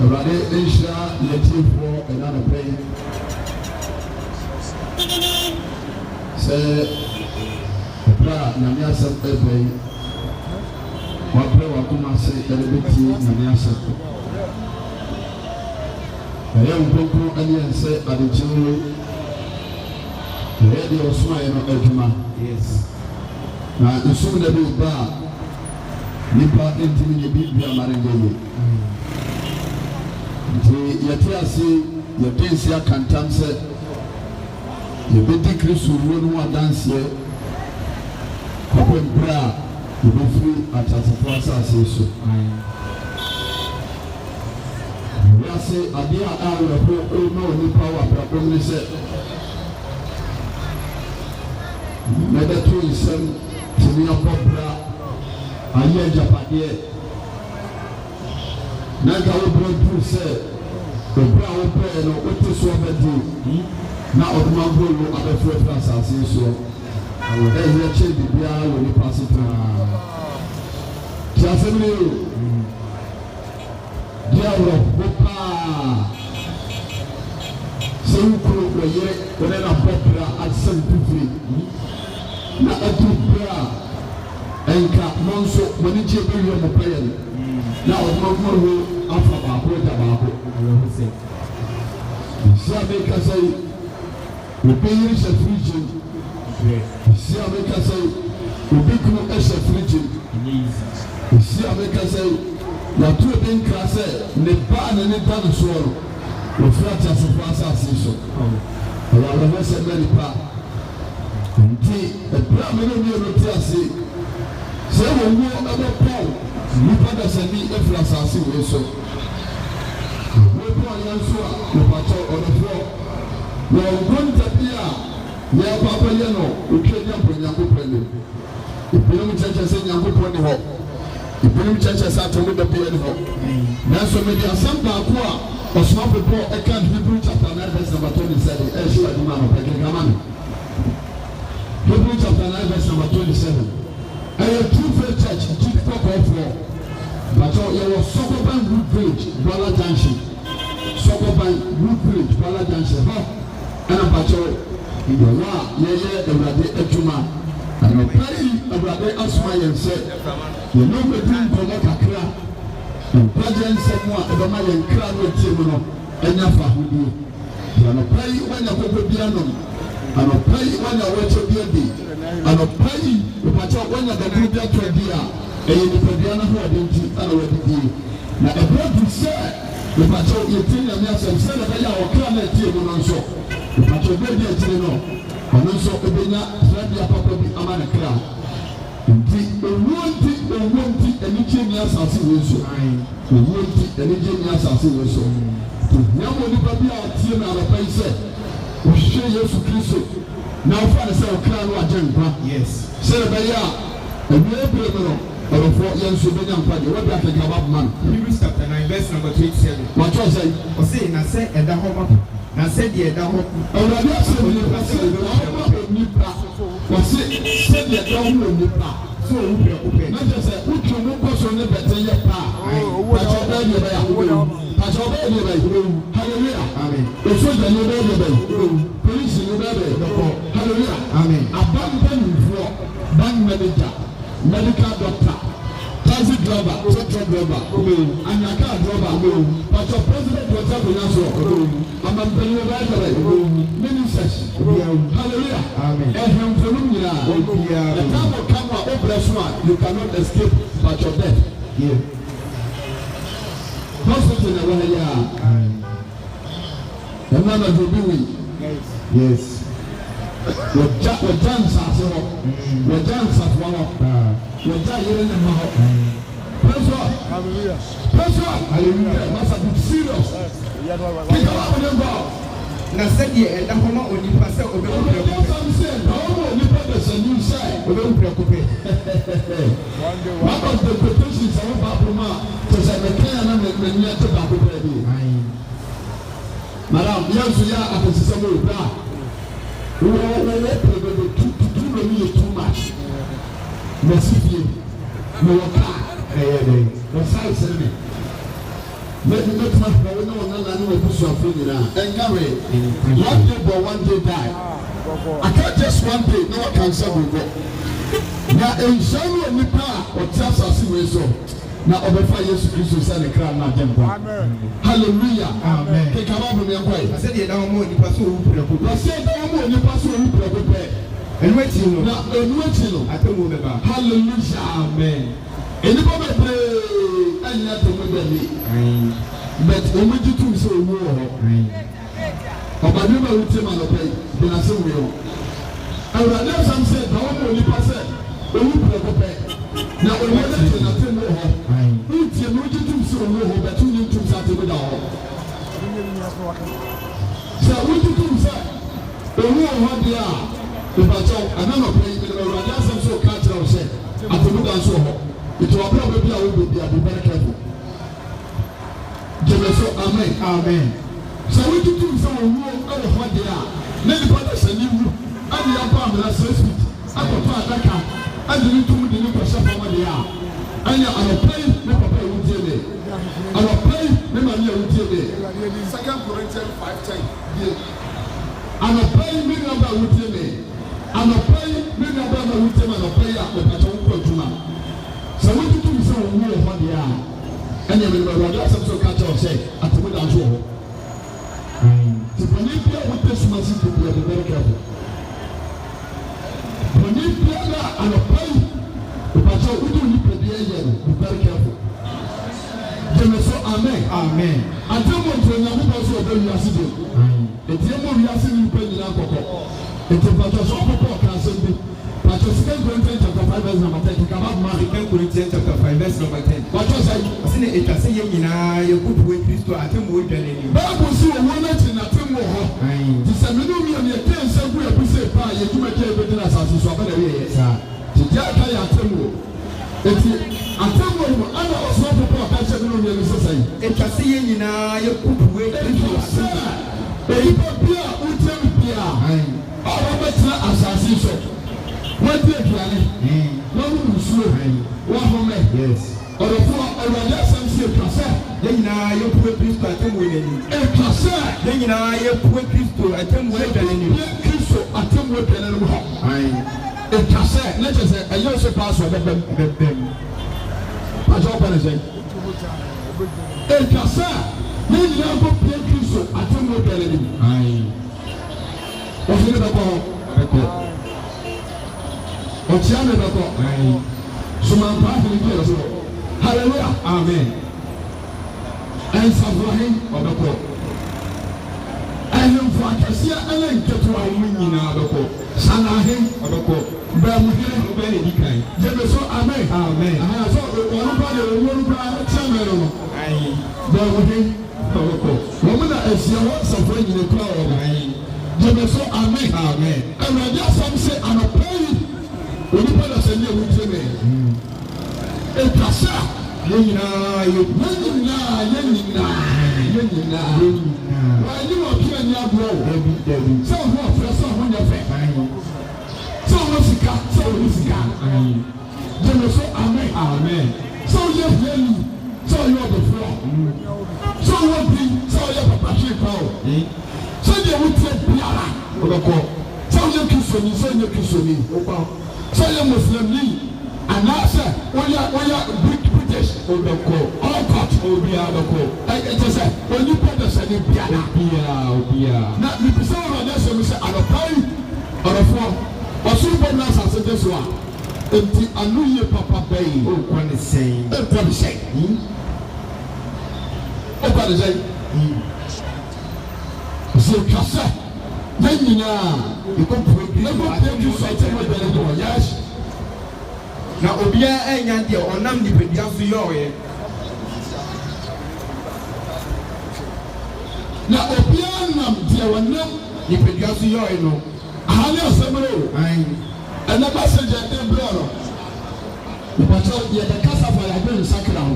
Everybody, Asia, letting for another play. Say, Namia said, every one play, what come and say, everybody, Namia said. I am going to say, at the children, the radio smile on Edma. Yes. Now, the soon that we bar, Nipa intimate Bibia Maringo. Yet, I see your dance here can answer. You better Chris will run dance here. Open prayer, you go free at a process. So, we are saying, I dear hour of no power, but only said, Mother to his son, to me a poplar, I hear Japan. Naga wo bro do say o bra wo pray no o to so abedi na o ma bro lo abefre France so awo e here che bibia wo ni pass it ja se mi o dia wo popa se u ko wo ye o na popra at some people na atu bra enka monso moni je bi yo mo prayer now, I'm not going to after my brother. See, I make us say, we pay you a free. See, I make us say, we big no extra free. See, I make us say, you two being class, the ban and the dinosaur, the flat as a class as so. I have said very far. And the Brahmin of your say, when you are about Paul. Nipa da sani efra sase we so we po yanso a we pato onofo na ogonta bia ya papa ye no okenya ponyanko pele ibinum cheche se nyanko poni ho ibinum cheche sa to me da bia ni ho na so me dia sam ba ko a osma pepo e kan Hebrew chapter 9 verse number 27 e shi aduma no peke gamani Hebrew chapter 9 verse number 27 a true faith church but you were Sokoban Root Bridge, Bala Junction. Sokoban Root Bridge, Bala Junction. And a battle in the law, yeah, the Rade Ejuma. And a play of Rade Asmai and said, you know, the dream for Makakra. And Pajan said, more of a Mayan crowd with Timono, and Yafa who do. And a play when you go to piano. And a play when you watch a beauty. And a play the battle when you go to the idea. And the Padiana who are doing already. Now, a brother said, the patrol, you think, and yes, and said that I can let you on so. The patrol, baby, I tell you, and also, the Bina, Rabia Papa, Amana Kra. Indeed, the one thing, and you came here, Sassi Wilson. The one thing, and you came here, Sassi Wilson. To Yamo, the Babia, Tina, the Paisa, we share your Christ. Now, Father, say, Crown, yes. Say, Baya, and we are brother. But for young Sudan Party, what do you about man? Hebrews chapter 9, verse number 27. What was I? I say, I said, and the home. I said, yeah, the home. Oh, I said, the Nipa. Was it? Said the home of Nipa. So, not just say, who can look on the better yet? Hallelujah. Amen. The soldier, no baby. Police, no baby. Hallelujah. Amen. Abandoned for bank manager. Medical doctor, taxi driver, truck driver, and your car driver, but your president was having us all. I'm a ministers. Hallelujah. Amen. And him for the time will come out, you cannot escape but your death. Yeah. Hospital, the man of the doing. Yes. What dance as well? What dance as well? What dance in the mouth? Hallelujah. Hallelujah. Must have been serious. Na said ye and Homa on the passer of the one of the quotations of Babuma to say the Kayana and yet to Babu. Madame, yes, we are at the Samuel Bra. We are too much. Mercy, no car, no size. Let me not have no one who was suffering. And carry one day but one day die. I can't just one day, no one can serve with God. Now, in some of the power or tells us we so. Now, over 5 years, Christ said the crown not them. Hallelujah. Amen. Take a moment and pray. I said, you don't want the person who put up. I said, I don't want the person who put up. And wait till you know. And wait till you know. I don't know about. Hallelujah. Amen. Anybody pray and not to me. But when we do so, about you, I will tell my pay. Then I say, we all. I will have some said, I want only person. When we put up. Now, when we let you not know her, we tell you to do so, but you need to start with all. So, what you do, sir? The war, what they are. If I talk, another place, I have some so cultural say, at the look and so on. It will probably be very careful. Amen. Amen. So we do some who are what they are. Many brothers and you, and the upper and so sweet. I prefer that car, and the little the new person from what they are. And I will pay, never pay with you. I will pay, never near with you. 2 Corinthians 5:10. I will pay, maybe about with you. I will pay, maybe about with you, and I will pay up the patron. So we do some who are what they are. And then when we some so catch up say at the window show. The Bolivia with this must be very careful. Bolivia and a pay, but so we don't need to be very careful. Amen. Amen. I don't want to know also about your city. The demo we are seeing in the alcohol. It's a bunch of people can send me. But 2 Corinthians chapter 5 verse number 10. Come out, man. 2 Corinthians chapter 5 verse number 10. What was I? I said it was saying you put away Christo at him with the name. Bible see a woman in a thing more. This is a minimum of your 10 cents. We have said, "Pay you to make everything as I saw over the way." To Jack, I tell you. It's a temple. I also want to put a catch up in the society. It was saying you put away Christo. People here, who tell me, all of us are assassins. What did you say? One who slow, one home, yes. Or the four, or the lessons you can then now you put Christo at them with you. Then now you put Christo at them with you. Christo at them with you. It can say, let us say, I also pass over them. What's open is it? It can say, then you have put Christo at them with you. What's it about? What's your name? So my father, hallelujah, amen. And Sabrahim of the court. And you for Cassia and get to our winning out of the court. Sanahim of the court. Bermuda, very decay. Jebeso, amen, amen. I thought one brother, one brother, Samuel. Bermuda of the court. Woman, as your words of when you call. Jebeso, amen, amen. And I just some say, I'm a praying. When you put us in your room, a casa, why you are killing your blow? So what for someone your friend? So what's the cat? So what's the cat? Then so amen, amen. So you're really, so you're the floor. So what be, so you're a power. So you would take Piara, or the call. So you kiss me, so you kiss me. So you Muslim league, and now sir, when you're British, or the call, all cut, or be out of call. Like it is said, when you put us in Piana, now the person of this, we say, I'm a pie, or a four, or super nice as this one. And I knew you, Papa Bay, oh, what is saying, what is saying, oh, what is saying, so Cassa. Then you know, you come to a yes. Now, Obia and Yandia or Namdi Pediasu. Now, Obia Nam, dear one, you Pediasu. I know Samuel, and the passenger in Bloro. But you're the Casa for a very sacral.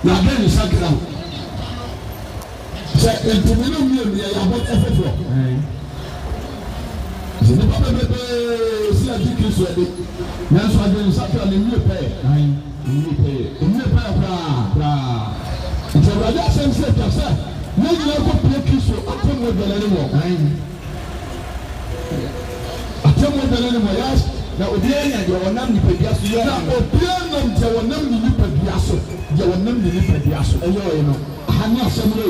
Now, very sacral. And to me, I have what ever. The Papa see a ticket ready. That's why there is such a new pay. sense that say no you go play Kristo atem wo bele ni mo atem wo bele ni mo yes na obiara de wonam ni padua so yo na obiara nam de wonam ni padua so de wonam ni padua so eyo no hani asem le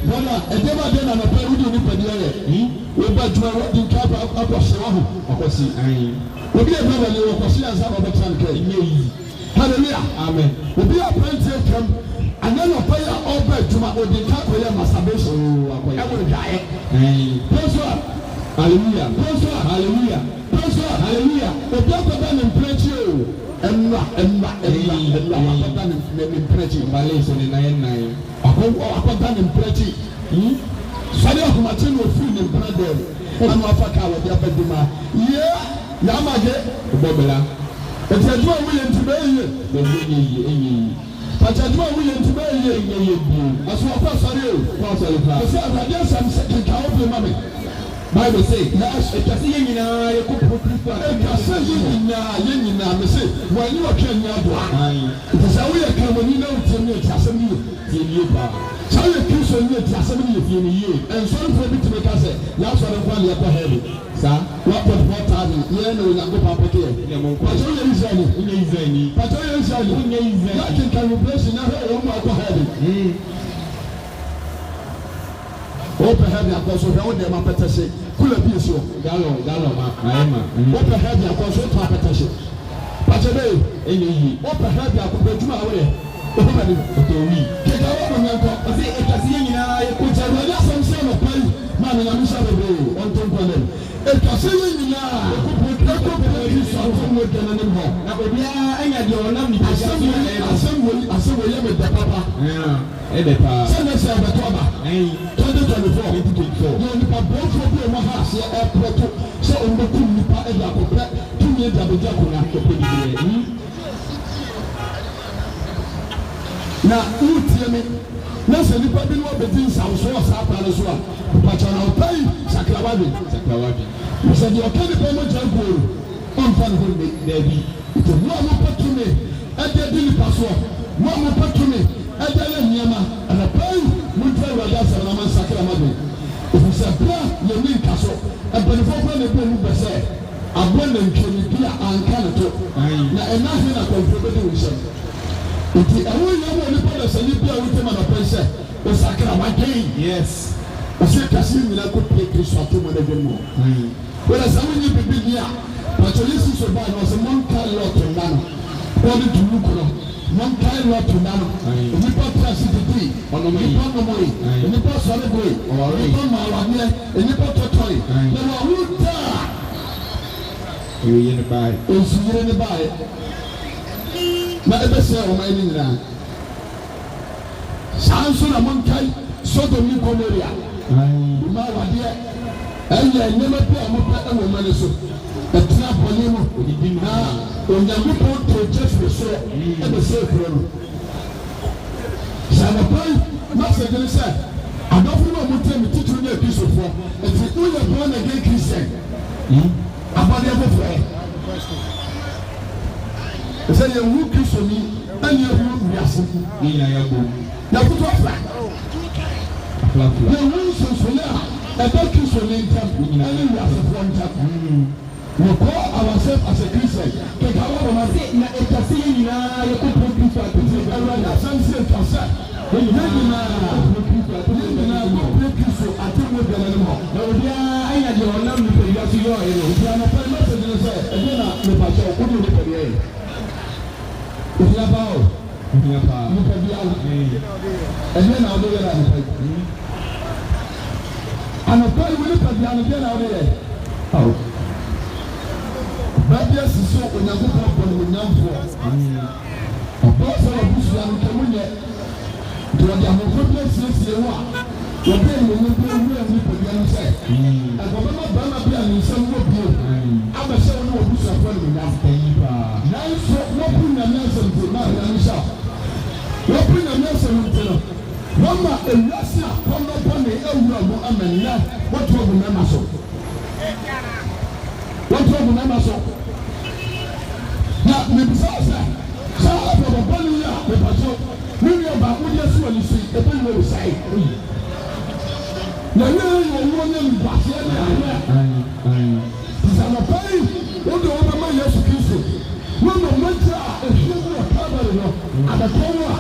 bona edema de na pa udi ni padua ye we ba juma di ka ba akwose wa ho akwose obi e ba le wo kwose ansa ba betan ka yi hallelujah amen obi a plenty come anana pa ya oba juma odi ka ko ya masturbation akoya e wo dae praise God hallelujah praise God hallelujah praise God hallelujah obi akoba na mprechi o emma akoba na mprechi mbale so ni nayen akoba na mprechi sari akomache no fi ni brother anu afaka wo dia baduma ye ya maje obobela eti aduma wo ye ntube ye be ye Pachaduma we into be as we pass sorry o sorry pa say radio sam second ka o mama Bible say yes it say nyina ye ko put it say nyina me say when you are trying to do it say we are coming now to me it say me ye pa say you kiss on me it say me ye and so for me to make us say last one for you heavy sir what ye no na go papa ke ye mo ko so ye izani pato ye izani like can you bless na he o ma ko heavy open heavy akoso he o de ma petese kula bi so galo ma ayema open heavy akoso to petese pato be enyi open heavy akoso juma awe o ma ni to wi ke ga wo mo nko o se e kasi nyina ye ko cha ro ya sam se no pai ma na mi sha be on ton problem e kasi nyina ko so to mo de na ni ho na obi a anya de onam ni asem ye me da papa e de pa se na se ba to ba 2024 no ni pa bo so bi mo ha se e proto se o mo kum ni pa e da ko pre tu ni da be ja ko na ko pe di na utie me na se ni pa bi no be din sa so sa pa so a pa cha na pai saklawabi se di o ke ni pa mo ja ko on fan ho be debi to no mo patune e de di ni paso no mo patune e de le niama ana pai mo tra wa da sa na man saklawabi o se bra ye ni kaso e be ni fo ne be mu be se abon na ntoni bia anka na to na e na he na ko be de wo se iti awo ya mo ni pa se ni bia wo te ma na pai se o saklawabi yes o se kasi ni na ko pe Kristo to mo de mo wala sa wo ni biblia but you listen to God was a monk lot to nano what did you look on monk lot to nano we put transit on the way and the boss on the way or on my one and the pot toy there were who die you in the buy is you in the buy na ebe se o ma ni na sanso na monk Sodom Gomoria ma wa de anya nyema pe amopa e wo mane so etra polimo na onyamu po to jesu so e be se kro no sama pai na se gele se adofo no mo temi titru na episo fo eti uye po na ge Christian abade fo fo ese ye wu Kristo ni ani wu wiase ni na ya go na kuto afra na wu so ya ebe Kristo ni ntam ani wiase fo ntam we call ourselves as a Christian ke ka wo ma se na etase nyina ye ko pro Kristo atete ewa na sanse kasa we nyina pro Kristo atete nyina ko pro Kristo atete we bele no na obi a anya de onam ni pe ya so yo e no obi a na pa message no say e na me pa so ko ni pe ye obi a ba o obi a pa ni pe bia e na obi ya na pe ana pa we pe bia na obi ye oh Babia siso onyankopon bon onyamfo oboso obusu an kemunye do dia mo problem siesie wa wo be mo mo be wo ni ko dia no se agoba ma ba ma bia ni se wo bio aba se wo no obusu afo ni nyamfo yi ba na so wo pu na mese mte ma na ni sha wo pu na mese mte no mama elasa kono pone ewura mo amenya what wo go na so what wo go na so na me bisa sa sa ba ba ni ya me pa so ni yo ba ko dia so ni si ebe ni o sai na ye yo wo ne mbase na ya sana pai o do o ma Yesu Kristo wo no manja ehwe wo kabare no adakowa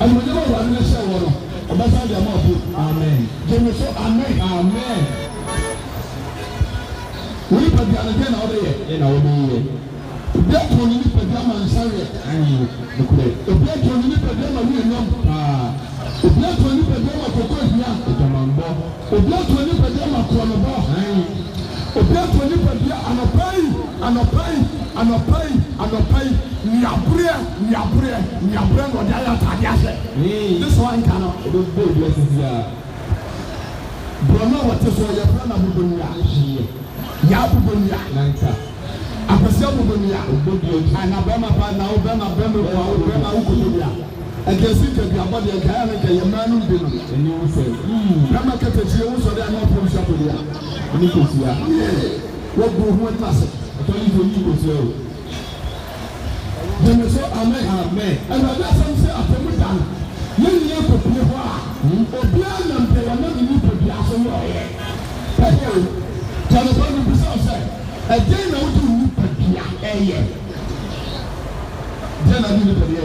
and when you are in the shower, that's how they are more. Amen. James, amen. Amen. We put the other again out there in our way. That one you put them on Saturday. If that one you put them on your number. If that one you put them on Coconia, it's a mambo. If that one you put them on Cronaba. If that one you put them on a pay, and a pay, and a pay, and a pay. Nyabure no dia ya tadiase this one cannot do blessings ya broma what so ya brana budunya ya budunya nanka apese budunya ana bema pa na obema ukudunya agesi ke bia body ka na ke yemanu bi no eni wo se bema ke te tie wo so de na pro sha podia ni ko sia wo go ho tase to ni do ni ko sia James, amen, amen. And I got some say after me done. You need to be what? Obian and they are not need to be as well. Hey, telephone to be say. Again, I want to need to be a then I need to be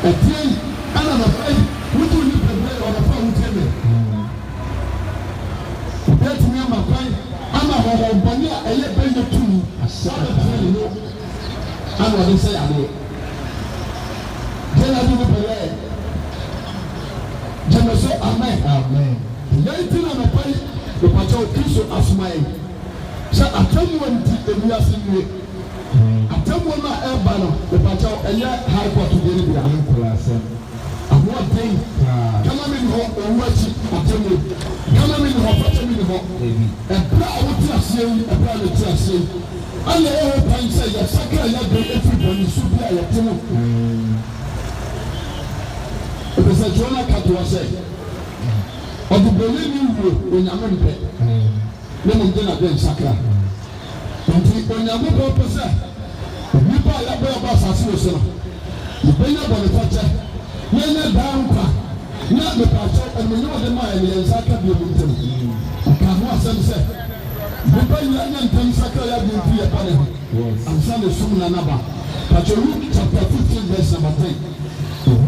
again, another friend, we do need to be on the phone with me. That's me, my friend. I'm a home, but yeah, I let bring it to me. I saw and what they say, I do. Then I do the prayer. James, amen, amen. Nineteen and a pay, the Pacho Kiso as mine. So I tell you when we are seeing I tell you when I am banner, the Pacho, and yet high court to get it behind class. And what thing? Come on in home or watch it. I tell you, come on in home, watch me in home. And proud what you are saying, a proud what you are saying. I know time say your sacred ya do everybody should be a timo. It is a Jonah Katua say. Or the believe you when you're not there. Let me get a bench sacra. When you're not purpose, you buy a bear bus as you say. You bring up on the toucher. When you're down, not the patch, and we know the mind and sacra be with them. I can't watch them say. Because you are not telling Sacra, you will be a party. And Sunday soon another. But you look chapter 15, verse number 10.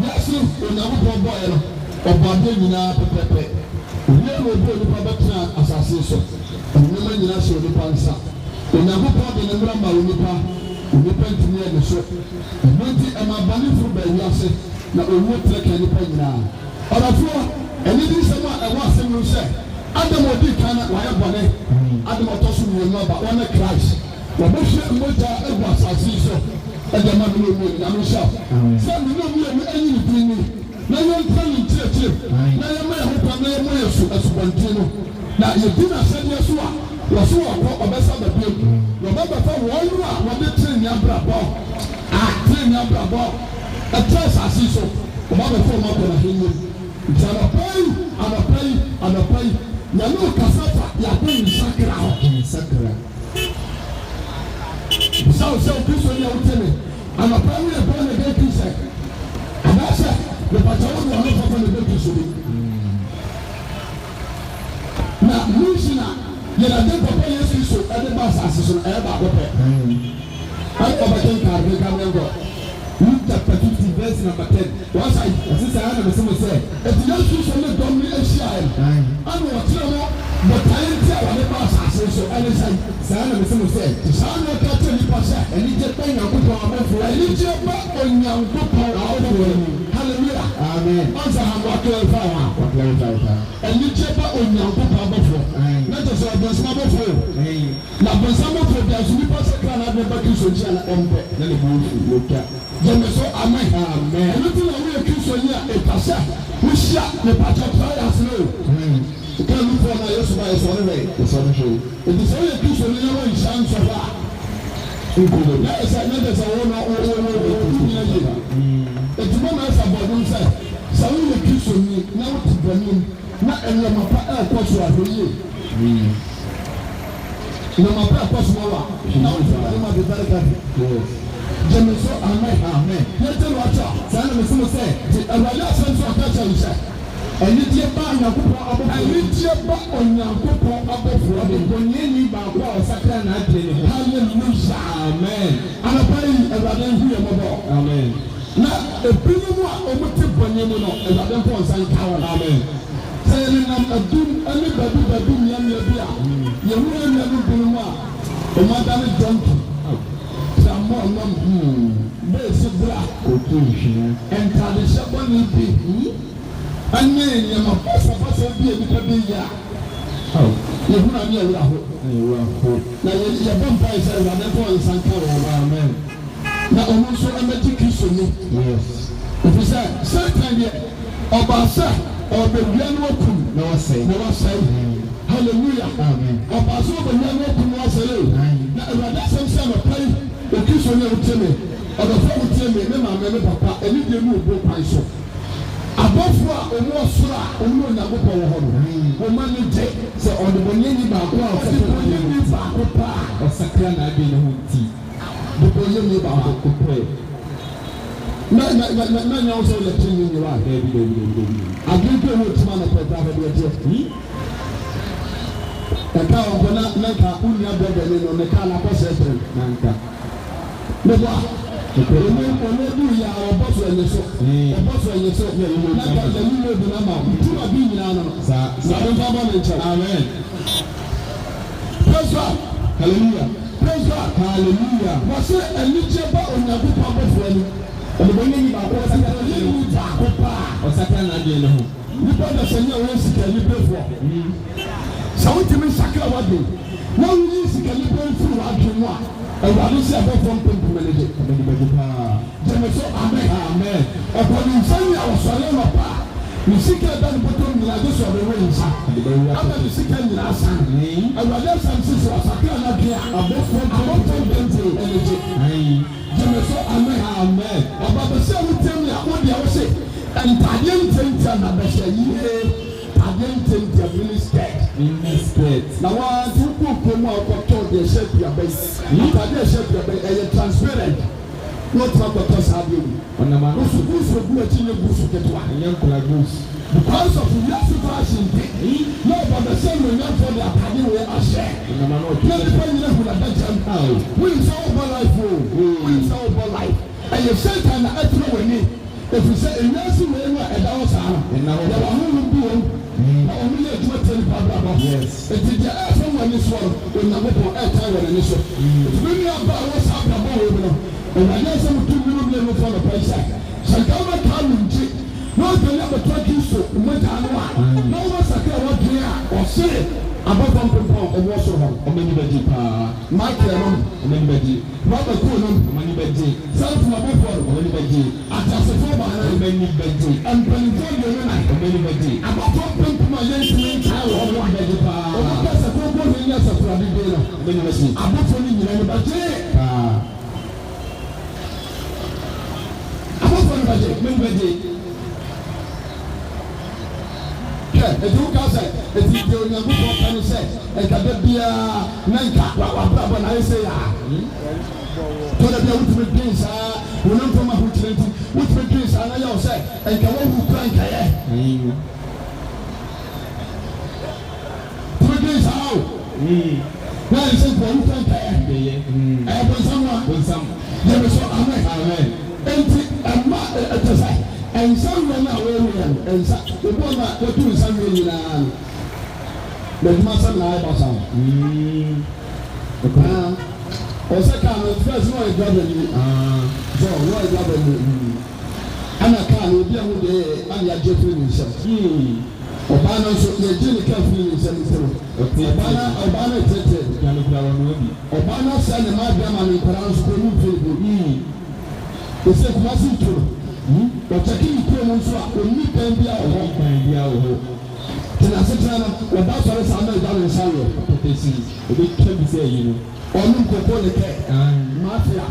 Yes, you will never go boy or Bandina Pepe. We will go to public assassination. And women in us will be pansa. We never put in the number of Nipa, we depend to near the shop. And when the Amabani for Bayase, that we won't take any pain now. Or a floor, and it is someone I want to say. Adam will be kind of like a bonnet. Adam Atonsu-Agogo will know about one Christ. The Bishop Moja was as he saw, and the man will be a shop. Some will not be any between me. Now you're telling church. Now you may hope I may as one tino. Now you didn't send your swap. Your swap or best of the people. Your mother for one rock, what they train your brabo. Train your brabo. A church as he saw. The mother for more than a human. It's a pay, and a pay. Ya no kasapa ya bring sakra in sakra. So Kristo ya utene. Ana prawi ya bwana de Kristo. Anasha the patrol wa no papa de Kristo. Na mishina ya na de papa Yesu Kristo ade ba asase e ba ko pe. Ai ko ba ken ka de ka mengo. Luke chapter 50 verse number 10. Once I sister Anna me say, if you don't choose to don't me share. I know what you know, but I tell what the boss says so and say, Sana me say, Sana ka tell you pass and you just bang up to our for a little back on your book hallelujah. Amen. Once I have what clarify. And you check back on your book for. Not just a small for. Now when someone for there's we pass a can have back to social and let it look at. James, amen, amen. Everything that we accuse on here, a passer, we shot the patch try as low. You can't look for my use by his own way. It's on the show. It is only accused on the other chance of that. That is another one or it's one as about himself. So we accuse on me, now to Benin, not any of my partner, what you are doing. No, my partner was more. Now it's very good. James, amen, amen. Let's watch out. me some say, and I just sent to a catch and say, and you dear bar, your papa, I need your back on your papa above for the Bonini Baba, Satan, hallelujah, amen. And I pray as I don't hear more. Amen. Now, the people are omitted Bonino, as I don't want to say, amen. Saying I'm a doom, anybody that do me and your beer. You will never be more. The madam is donkey. Some more, basic black, and tradition will be. And then you must also be able to be here. Oh, you're not near Yahoo. Now, your vampire says, I never want some kind of amen. Now, almost a magic kiss on me. Yes. If you say, certainly, Obasa, or the Yanuaku, no, I say, hallelujah. Amen. Obaso, the Yanuaku, no, I say, now, that's some sort of play, the kiss on your Timmy, or the phone Timmy, remember, Papa, and if you move, go by so. Abofra omo sura omo na gopo wo ho no ma ni je se odebonye ni ba ko a odebonye ni ba ko pa osakra na ade ne ho ti odebonye ni ba ko pe na nya so le tin ni wa David agugo ho tima na pe ta be je ka o bona na ka unya be be no ne ka na ko se tre na nka ne ba Omedu ya oboso enyeso. Oboso enyeso. Na ka le mu obi na ma. Tu abi nyina no. Sa don fa ba me nche. Amen. Praise God. Hallelujah. Praise God. Hallelujah. Wa se enije ba onyago pa bofo ani. Odebonye ni ba ko sa ka le mu ta ko pa. O sa ka na de no ho. Ni pa da se nya wo sika ni befo. Sa wo timi sakra wa de. Na wo ni sika ni befo wa de mo a. Everybody say about from people manage. Amen. Upon inside our solemn pa. You see that the bottom of the so the rains. After the second last time. I was just some sister was a kind of here about from energy. Amen. About the same tell me what they say. And Tadian tell and I say, Tadian tell minister. Now I took they shape your base. They shape your base. Transparent. Not what does have you. On the man who's supposed to do a chin of goose to get one. Because of the last fashion, no, but the same will not for the academy where I share. Not depending on what I jump out. We saw over life. We saw over life. And you said, and I throw in. If you say, in nursing, and I was and now there are who only a 20 paragraph. Yes. It is the FM when this one, when I go air time when I show. It's really about what's happening about women. And I guess I'm 2 million for the price. So come and come and check. No, they never talk you so. No one's a care what they are or say about 1 pound of water. Or many veggie. Mike, many veggie. Robert Coolum, many veggie. Self from above for many veggie. At a former, many veggie. And Pennsylvania, many veggie. About 1 pound to my young child or 1 veggie. That's a proposal in yes of many veggie. About only in veggie. About 1 veggie, many veggie. If you can say, if you do not can say, it can be a Nanka, what I say, to the ultimate things, we don't come up with which things I know say, and can who crank three days out. Now it's a one crank. I have someone with some. There is so amen. And some men are wearing and the one that go to some million. But must lie about some. Or second, first one government. So, what government? And I can't be able to and your Jeffrey. Obana so the Jimmy Caffrey is Obana Tete, Obana sent a madam and pronounced the they said, wasn't true. But checking promotions are only Pembia or Pembia. Can I sit down without us under down in Salo? A big can say, you know. Only Coponica, Mafia,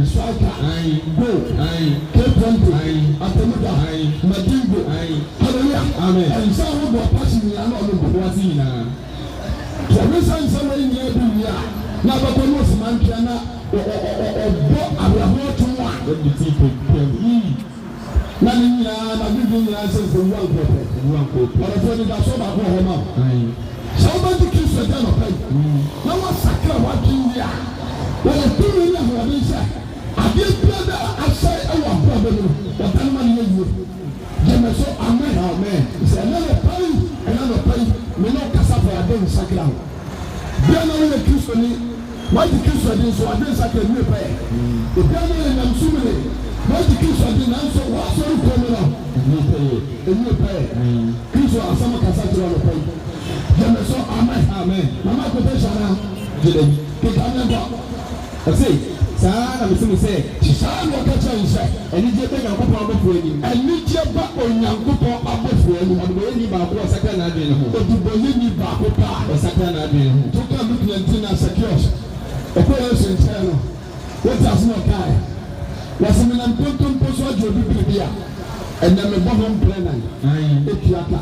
Striker, Go, Cape Country, Atamuda, Madingo, Hallelujah, Amen. And some were passing me along with Wazina. So we send somebody near the year. Now, but the most Mantiana or I will have to one. Let me see. Nani na bibi na se for one purpose. Or for the so ba ko homa. Somebody kiss the down of pay. Na wa sakra wa kinya. Wa tu ni na ho bi sa. Ade brother asai e wa brother no. Wa tan man ye you. Jeme so amen amen. Say another pay. Me no kasa for ade sakra. Bia na we Kristo ni. Why the Kristo dey so ade sakra ni pay. The bia na nam sumile. Why the Kristo dey na so wa so ko me no. Ni pay. Kristo asama kasa tira no pay. Jeme so amen. Mama ko te shana. Jede. Ke kana ba. Asi. Saa na me say. Saa no ka chan say. Eni je be Nyankopon abofo ani. Eni je ba Onyankopon abofo ani. Odubo ni ba ko sakra na adwen ho. Odubo ni ba ko pa. Sakra na adwen ho. To ka look na secure. Okoye sense no. What does not die? Was me na konton poso ajo bibia. Ena me bo hom prenan. Ekiaka.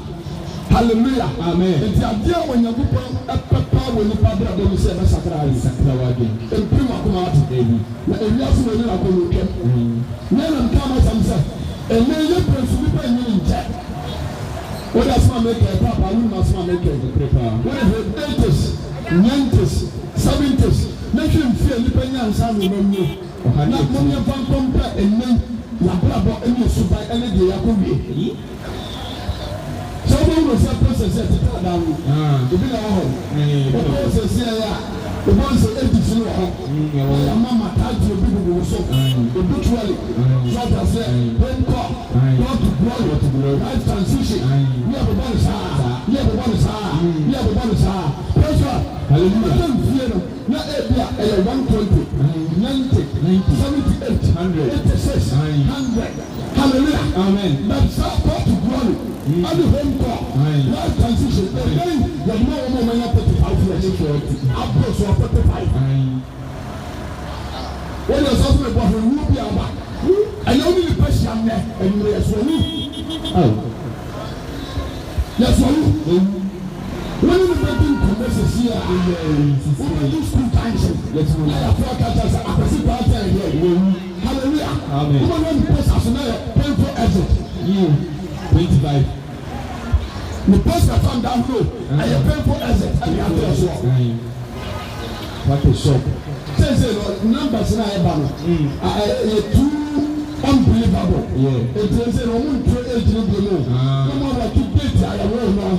Hallelujah. Amen. Enti adia Onyankopon epepa woni padra do se be sakra wa adwen. Empima kuma ati debi. Na ewiase woni na ko lokem. Nana kama samsa. Ene ye prinsipi pa nyini nche. What does man make a papa? We must make a prepare. What is it? 80s, 90s, 70s. Make him feel independent and sound remember. Na mommy van compare ene na brabo ene suba ene de yakobi. So we will say process it down. Obi na ho. The process here the ones that empty to know mama tied to people so obitually what I said when call God to glory life transition we have a bonus we have a bonus we have a bonus praise God hallelujah na ebia 120 90 78 100 86 100 hallelujah amen that's God to glory and the home call life transition again the more man 35 years approach 45. When you're suffering about who will be our back, and only the person there, and you are swallowed. Oh, yes, when you begin to message here, we do school times. Let's move. I have four catchers. I can see part here. Hallelujah. Amen. Come on, when the post as another painful exit. 25. The post that found down low, and your painful exit, and you have to as well. What a shock. Say, numbers now are too unbelievable. Yeah. It is a woman to age no below. No more like you date, I will know.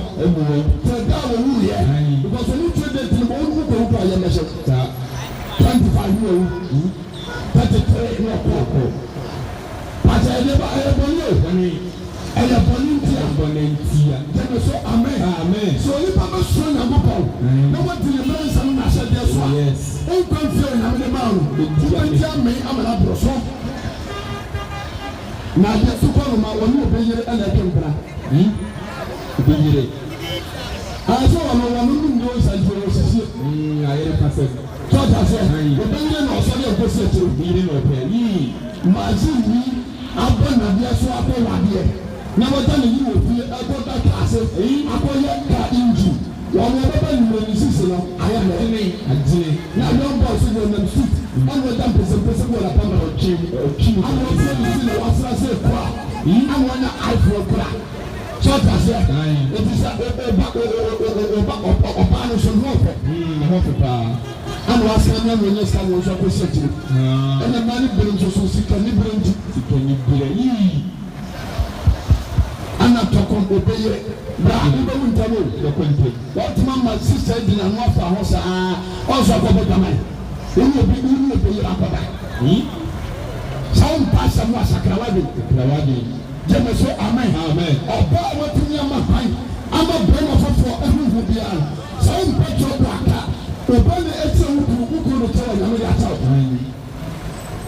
So that will be here. Because when you trade it, you won't go to a measure. 25 years. 33 no. But I never ever knew. And a volunteer. Then so amen. So if I'm a son of a boy, no one to the man, some master, yes. Oh, come here, I'm the man. You tell me I'm an abroso. Now, just to call my one be here and I can bra. Be here. I saw one who knows I do. I am perfect. So I said, the Benjamin or Sunday of the city, being open. Mazini, I've done a dear swap one year. Now what time you will feel I got that class, I call your car engine. One over you season, I am a name. Now don't boss in them feet. And what time is a person will upon our king or king. I want to see what's I say, I want to eye for a crack. So I said, it is a banish and hope. And was a when you stand was opposite. And the money brings us so sick and bring Anna Tokon obey Brahim Tabo, what Mamma sister did not want for us also about the man. We will be some pass and was a Kawadi. Jemeso, amen. About what in your mind, I'm a brother for every who be on. Some petrol blacker, the bunny excellent who could tell you.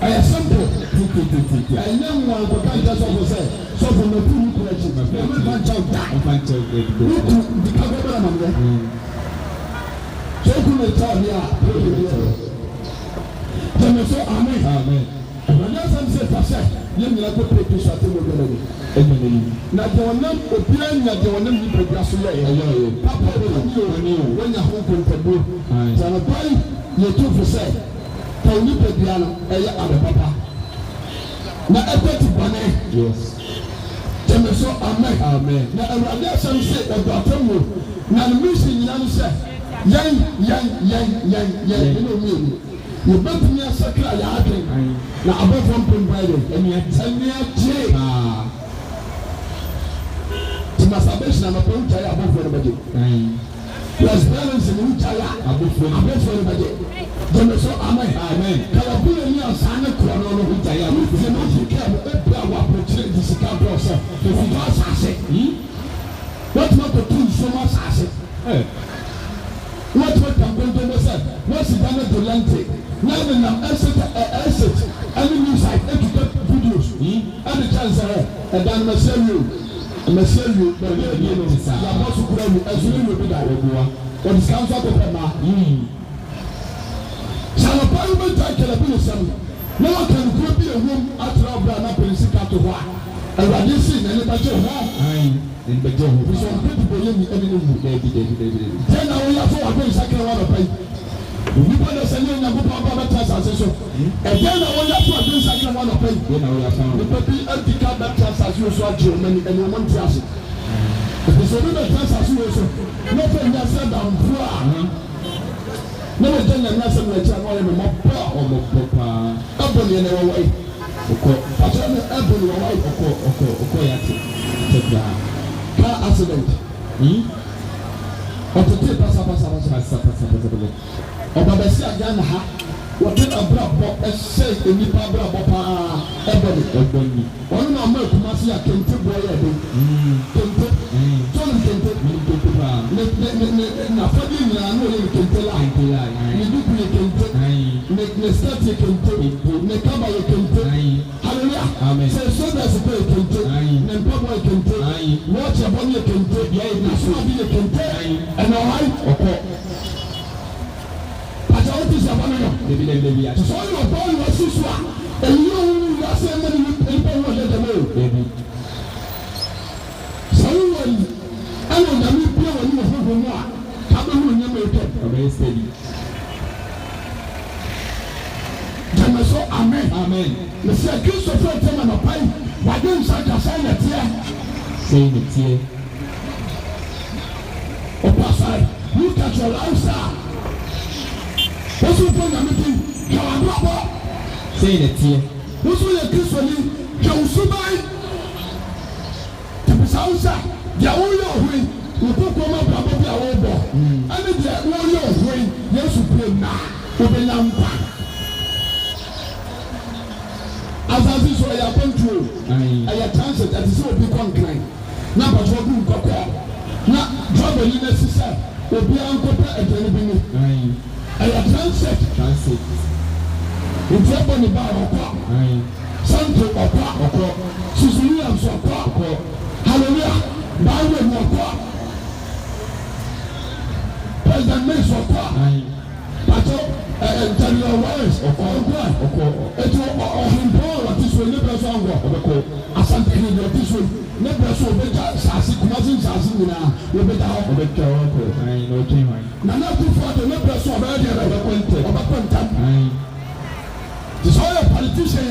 I am simple. I know one who can't just say, so from the two questions, every bunch of that. The government, so could tell me, Jemeso, amen. And that's what I'm saying. You will not put this at the moment. Now, the one opinion that the one you progress away. Papa, when you're home to do, so I'm buying your 2%. Can you put the piano? Papa. Now, I bet you money. Yes. Jẹ́mi sọ amen. Amen. Na Awurade asẹ́mi sẹ́ ọ̀dọ̀ àtẹ̀wò na ní mission nyina ní sẹ́ yẹn nínú omi èmi. Yẹ bẹ́ẹ̀ tí mi asẹ́kìlá yà á dùn na abọ́fọ́ mpọ̀ mbáyé ẹni ajé. Ti masturbation àná pé ń jẹ́ abọ́fọ́ ní bẹ́ẹ̀. Lesbianism ní jẹ́ abọ́fọ́ ní bẹ́ẹ̀. Jẹ́mi sọ amen. Kàlàbúrò ní ọ̀sán ní kúrọ̀ náà ló ń jẹ́ yà. Ṣé mo ti kẹ́ ẹ̀ ẹ̀ bí àwọn àpòtí di sika bọ̀ sọ òfìdó asase wọ́n ti máa tó tu nsọ́mọ́ asase wọ́n ti máa tàn kóńtó bó sẹ́ wọ́n sì dáná tó lẹ́ǹtì náà ní nà ẹ̀sẹ̀t ẹni news site ẹ̀tùtẹ̀ videos ẹni kyẹnsẹ̀ ẹ̀ ẹ̀dá ni mẹsẹ̀lú bẹ̀rẹ̀ ẹ̀dí ẹ̀dí ẹ̀dí yàgbọ́ sukuru ẹ̀wù ẹ̀sùn ẹ̀wù ẹ̀bí dà wọ́n bu wa wọ́n ti sika nfa pẹ̀pẹ̀ ma sàlọ̀pọ̀ ẹ̀wù bẹ̀ jẹ́ kẹlẹ̀ bí nìsẹ̀mù na wọ́n kàn kúrò bí ehum atúrọ̀ ọ̀bẹ̀rẹ̀ náà pẹ̀lú sika tó hɔ a Awurade si na ẹni bàjẹ́ hɔ. Ẹni bàjẹ́ hɔ. Bísọ̀ ọ̀pẹ̀ dìbò yé mi ẹni ní mu. Dẹ́bi. Jẹ́ na wọ́n yà fún wa bẹ́ẹ̀ nsakiri wọn lọ bẹ́ẹ̀. Nípa ní sẹ́ni ẹ̀yìn àgùnbọ̀ ọba bẹ́ẹ̀ tẹ̀ asase so. Ẹ̀jẹ̀ na wọ́n yà fún wa bẹ́ẹ̀ nsakiri wọn lọ bẹ́ẹ̀. Nípa bí ẹ̀dí ká bẹ́ẹ̀ tẹ̀ asase yóò so àjẹ́ ọmọ ẹni ọmọ ntí ase. Bísọ̀ ọdún bẹ́ẹ̀ tẹ̀ asase yóò so. N'ofe ní asẹ́ dàmfó a. Ne bɛ jɛ nyamia sɛ mɛ kyɛn wɔyɛ mɛ mɔ pɔ paa ɛbɔ ne yɛn wɔwɔ yi ɔkɔ pàtó ɛna ɛbɔ ne wɔwɔ yi ɔkɔ yate tɛgbà car accident ɔtete pasapasa ɔba bɛsi agya na ha wɔte abrabɔ ɛhyɛ nipa abrabɔ paa ɛbɔ ne ɔno na ɔmo ekuma se a kente bɔ yɛ do kente tɔn kente paa ne afɔdi nyinaa no yɛ kente la ne duku yɛ kente ne skirt yɛ kente ne kaba yɛ kente hallelujah sɛ sodas bɔ yɛ kente ne mpabɔ yɛ kente wɔɔkyɛ bɔ yɛ kente nasoma bi yɛ kente ɛna ɔhayi ɔkɔ. What is your money? So you are born with Susua, and you are saying that people will let them know. So you will, I will not be here when you are home. Come on, you may get a very steady. So, amen. Monsieur Christopher Teman of Pine, why don't you say that here? Saying it here. Oh, Pastor, look at your lifestyle. What's your point? Say it here. What's your Christian? Josubai. Tapasausa. Yaoyo way. We put one up above the over. And the Yaoyo way. Yes, we play now. Obelampa. As I see, so I have control. I have transit that is so big on crime. Now, but what do you call that? Now, trouble in the system. Obi Uncle at the I have transit. Nti ẹbọ ni baa ọkọ santo ọkọ susu williams ọkọ hallelujah baawe mu ọkọ president mays ọkọ pàtó ntẹnudọ wires ọkọ etu ọhìnbó ọtí so ne bẹrẹ so angọ ọbẹkọ asantini ni ọtí so ne bẹrẹ so ọbẹjà saasi kumasi nsaasi nyinaa ọbẹjà ọbẹjà ọkọ nana kufu ọtí ne bẹrẹ so ọbẹyẹ diẹ ọbẹkọ ntam. This all a politician,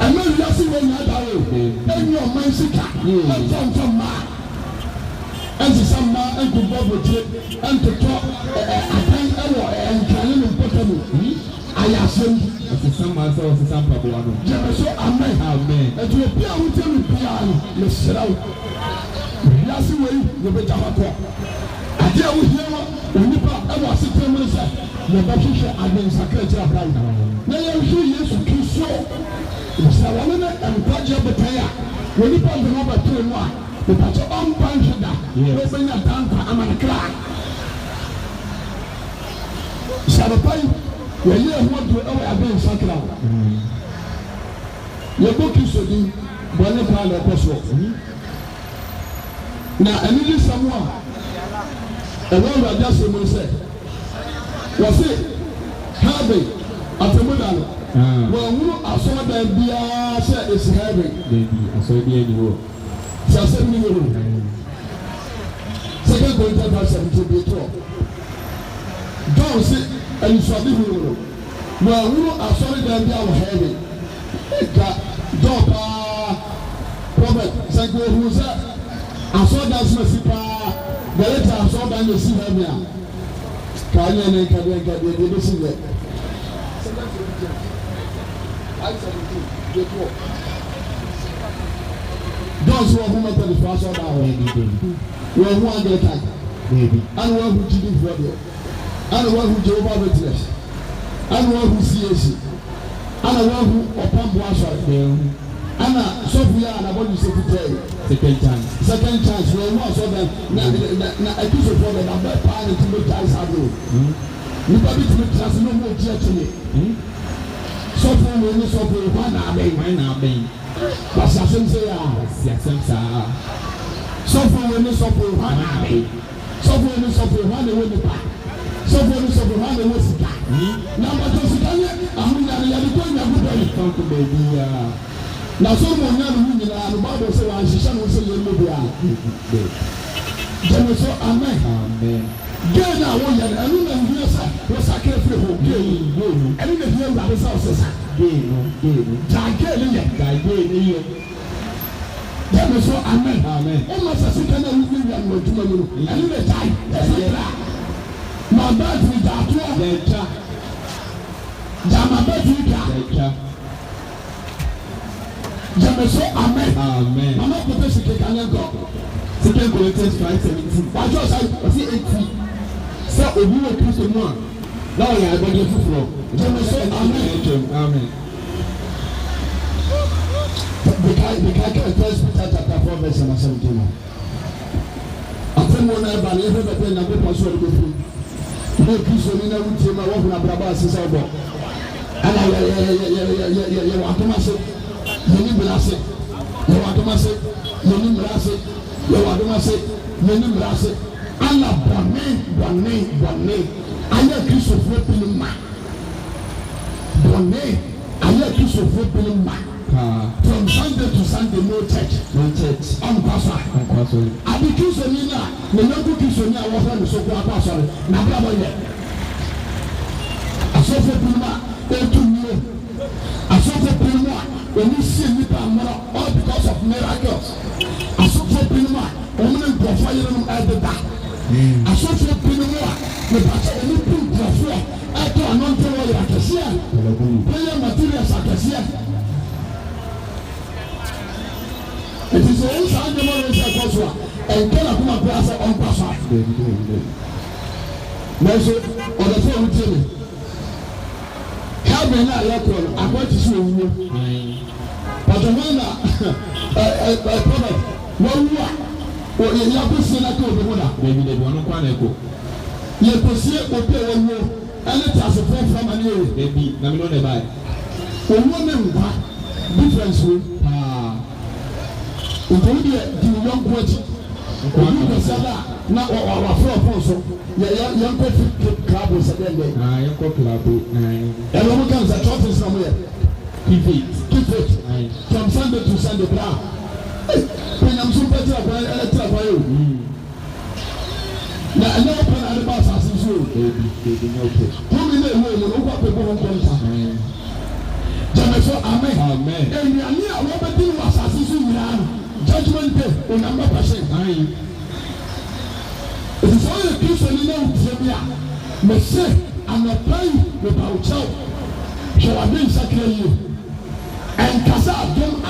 and no, you are seeing when you are there. And your mind sick, and from man. And to some man, and to bob with it, and to talk, and can important. I assume that some man saw some problem. So, amen. And to appear with him, Miss Sherrow. That's the way you better have. I deal with you, when you put our situation. The Baptist against Secretary of Life. Now you see yes, you saw. It's a woman and Roger Betaya. When you put the number 2 and 1, the Pacha on punch that. You bring a down for America. Salapai, when you want to ever against Sakra. Your book is so deep, but not all the person. Now, I need someone. And one of just someone said. Wọ́sí Harvey àtẹ̀múdàlù wọ́n wúlò asọ́mọdàn bíyà ṣe èsì Harvey. Bẹ́ẹ̀ni asọ́mọdàn bíyà ni wọ́n. Ṣé asẹ́ mi wọ́n? Second Corinthians verse 17. John sí ẹnìṣọ́bí mi wọ́n. Wọ́n wúlò asọ́mọdàn bíyà wọ́n Harvey. Ẹ̀ka John paa prophet Second who said, I saw that Messipa, the letter I saw that you see her here. Can you make a drink at the edition yet? Those who are who matter the first of our way, we are one get time, and one who did it for you, and one who Jehovah Witness, and one who sees you, and one who upon Boasha. Anna Sophia and I want to say second chance we want so that na I do support that I'm not planning to make guys have you. You probably to make chance no more dear to me. Sophia will so for one amen. But Sassim say Sophia will so for one amen. Sophia will so for one the back. Sophia will so for one the was number 2 I'm going to talk to baby. Now, someone young women are about to say, I shall not say, you so amen. Amen. Get now, one year, and then here's a careful home. And in the field that is also Then so amen. Amen. Almost as you can and in the time, my bad with that, amen. Amen. Mama put us to can go. 2 Corinthians 5:17. But just I see 80. So we will Christ more. Now you are going to flow. Amen. Amen. The First Peter chapter 4 verse 17. After one ever never been a good person to go through. No Christ will never tell my wife and Brabba since I bought. And I want to myself. Many brase, you want to say, many brase, you want to say, many brase. Allah bonne. I let Christopher Pinuma. Bonne, I let Christopher Pinuma. From Sunday to Sunday, no church. On Pastor. I be Christopher, the local Christopher was on the so-called Pastor. Now, I saw for Pinuma, 2 million. I saw for Pinuma. When you see me, all because of miracles. I saw for Pinuma, only profiling at the back. I saw for Pinuma, the battle only put profile. I thought I'm not telling you I can see it. Player materials I can see it. It is the only time the more is a gospel. And can I come and pass it on Pastor? Measure on the phone with Jimmy. Calvin, I want to see you. But the one that no you have to see that go maybe they want to go. You could see it for pay one more, and it has a friend from an area. Maybe, let me know the buy. For women, difference with the young coach. You can say that now our floor so young club was a day. Young club. And when comes a church somewhere. Keep it. From Sunday to Sunday. When I'm so better, I tell you. Now, I never put out the bus as usual. How many people won't come? Jamaso, amen. And you are near Robert was as usual. Judgment day, number percent. It is only a Christian in the Messiah, I'm not playing without child. Shall I be sacred? And Casa Adam.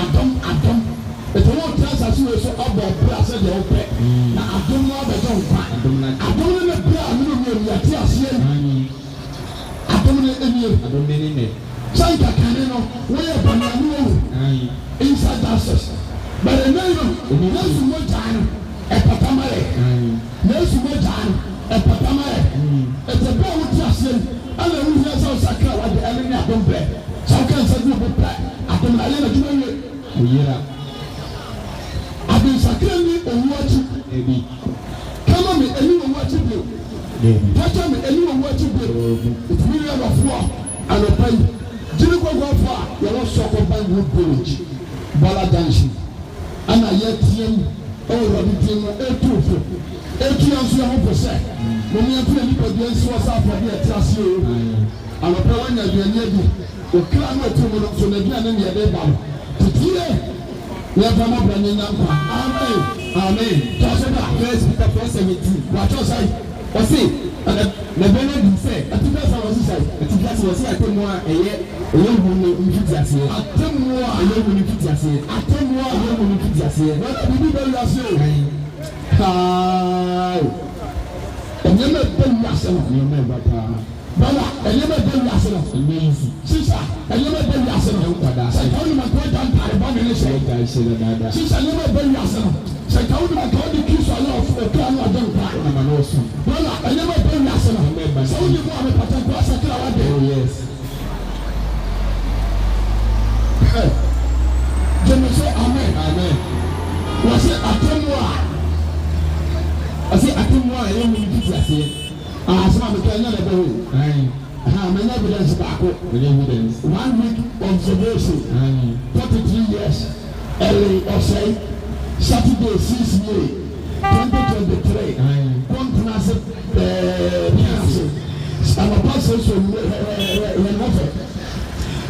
It's a long time as you were so up there, plus the open. Now I don't know the don't I don't know the prayer, I don't know the tears. I don't know any. Santa Canino, where Banano inside that. But the name, there's more time at Patamare. There's more time at Patamare. It's a bow with Justin, and the room has also sacred like the enemy I don't play. So I can't say good play. I don't know. I've been sacred on watching. Come on, anyone watching you. Touch me, anyone watching you. It's million of war and a pay. Jimmy go far, you're not so combined with village. Bala dancing. And I yet him already team a two. 8 years you have to say. When you have anybody else was up for the trust you. And a plan of your neighbor. The crown of 2 minutes on the end of the day. yɛ fama bɔ ne nyankwa amen amen tɔsɔba First Peter 4:17 w'atɔ sɛ ɔsi na bɛnɛ di sɛ atifa sa wɔsi sɛ atifa sa wɔsi atemu a ɛyɛ hu ne mfiti aseɛ atemu a ɛyɛ hu ne mfiti aseɛ atemu a ɛyɛ hu ne mfiti aseɛ wɔn bibi bɛ wi ase o haa ɛnyɛmɛ bɛ wi ase no ɛnyɛmɛ bɛ paa bala ɛnyɛmɛ bɛ wi ase no ɛnyɛ easy sisa ɛnyɛmɛ bɛ wi ase no sɛ kawo ni ma kɔ da ntaare ba mi ne hyɛ sisa ɛnyɛmɛ bɛ wi ase no sɛ kawo ni ma kɔ di kristu ayɛ ɔkura no ɔdɛ nkura bala ɛnyɛmɛ bɛ wi ase no sɛ wo ni mu a mi pata nkura sɛ kira wa de jɛmɛ so amen wɔsi atemu a ɛyɛ mu fiti aseɛ asoma mi kɛ ɛnyɛ lɛbɛ wo mɛ nyɛ evidence baako 1 week observation 43 years ɛlɛ ɔsɛe Saturday 6 May 2023 kɔntena se biase anɔpa sɛ so yɛ nɔfɛ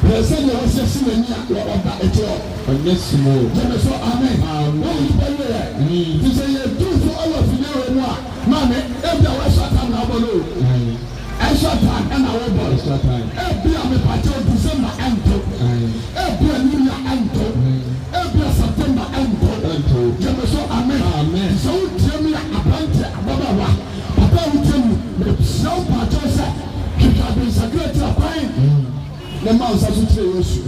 sɛdeɛ wɔsɛ si n'ani a ɔba ɛkyɛ ɔnyɛ sumo gyeme so amen wɔn nipa yi yɛ ti sɛ yɛ duufo ɔwɔ finero mu a maame ebi a wɔahyɛ atam na abɔ no ɛhyɛ atam ɛna wɔbɔ ebi a mepakyɛ o December ɛnto ebi a New Year ɛnto ebi a September ɛnto gyeme so amen sɛ o tie mu yɛ abante ababaawa papa a o tie mu sɛ o pakyɛw sɛ kika abensakira ti akwan na ma nsa so kyerɛ Yesu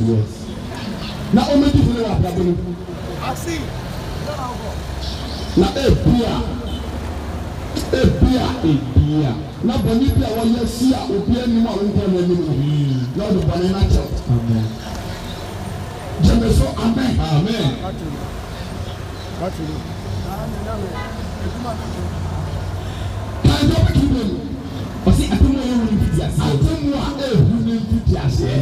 na ɔmɛdi funu wɔ abrabɔ no na ebia na bɔnni bi a wɔyɛ si a obi anim a wɔnkɔ n'anim no na ɔde bɔnni n'akyɛw gyeme so amen kanjɔ bɛ kii bɛ mu ɔsi atemu a ehu ne fiti aseɛ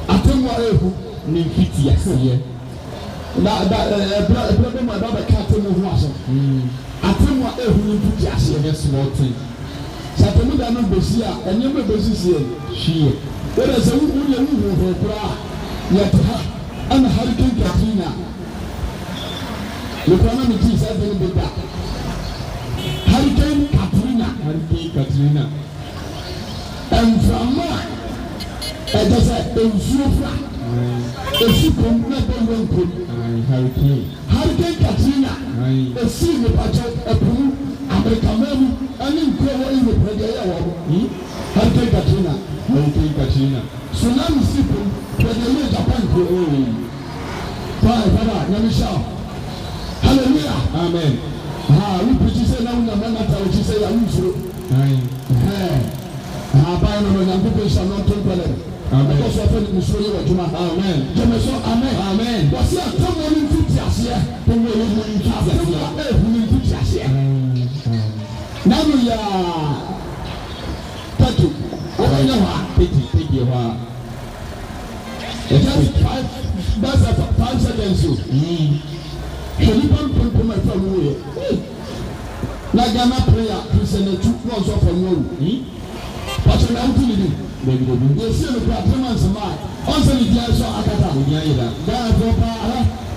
atemu a ehu ne fiti aseɛ na ɛbrɛ bɛ mu a ɛbɛ ka atemu ho aso atemu a ehu ne fiti aseɛ yɛ small thing sɛ atemu da no besi a ɛnyɛma besi sie hwie wɔde sɛ wuyɛ wuhu koraa yɛ te ha ɛna Hurricane Katrina lukura na mi ti sɛ ɛbɛn bi da Hurricane Katrina ɛnframa ɛdɛ sɛ nsuo fura esi kom na bɛnbɛ nkom Hurricane Katrina esi nipakyɛ ɛpunu Amerikamɛmu ɛne nkuro wɔ Europe ɛdeɛ yɛ wɔ Hurricane Katrina tsunami si kom ɛdeɛ yɛ Japan kuro fada nyamisha hallelujah amen we preach say na una man ata we say ya usuro aban no na people shall not take problem amen because of the musoro ye wajuma amen jeme so amen wasi atomo ni fiti ase to wo ye mo ni fiti ase hu ni fiti ase na no ya tatu onya wa peti wa that's a 5 seconds so Helipan pump my family. Na Ghana prayer Christian two was off on you. But you know to do. You see the performance of mine. Also the guy saw Akata. Ghana proper.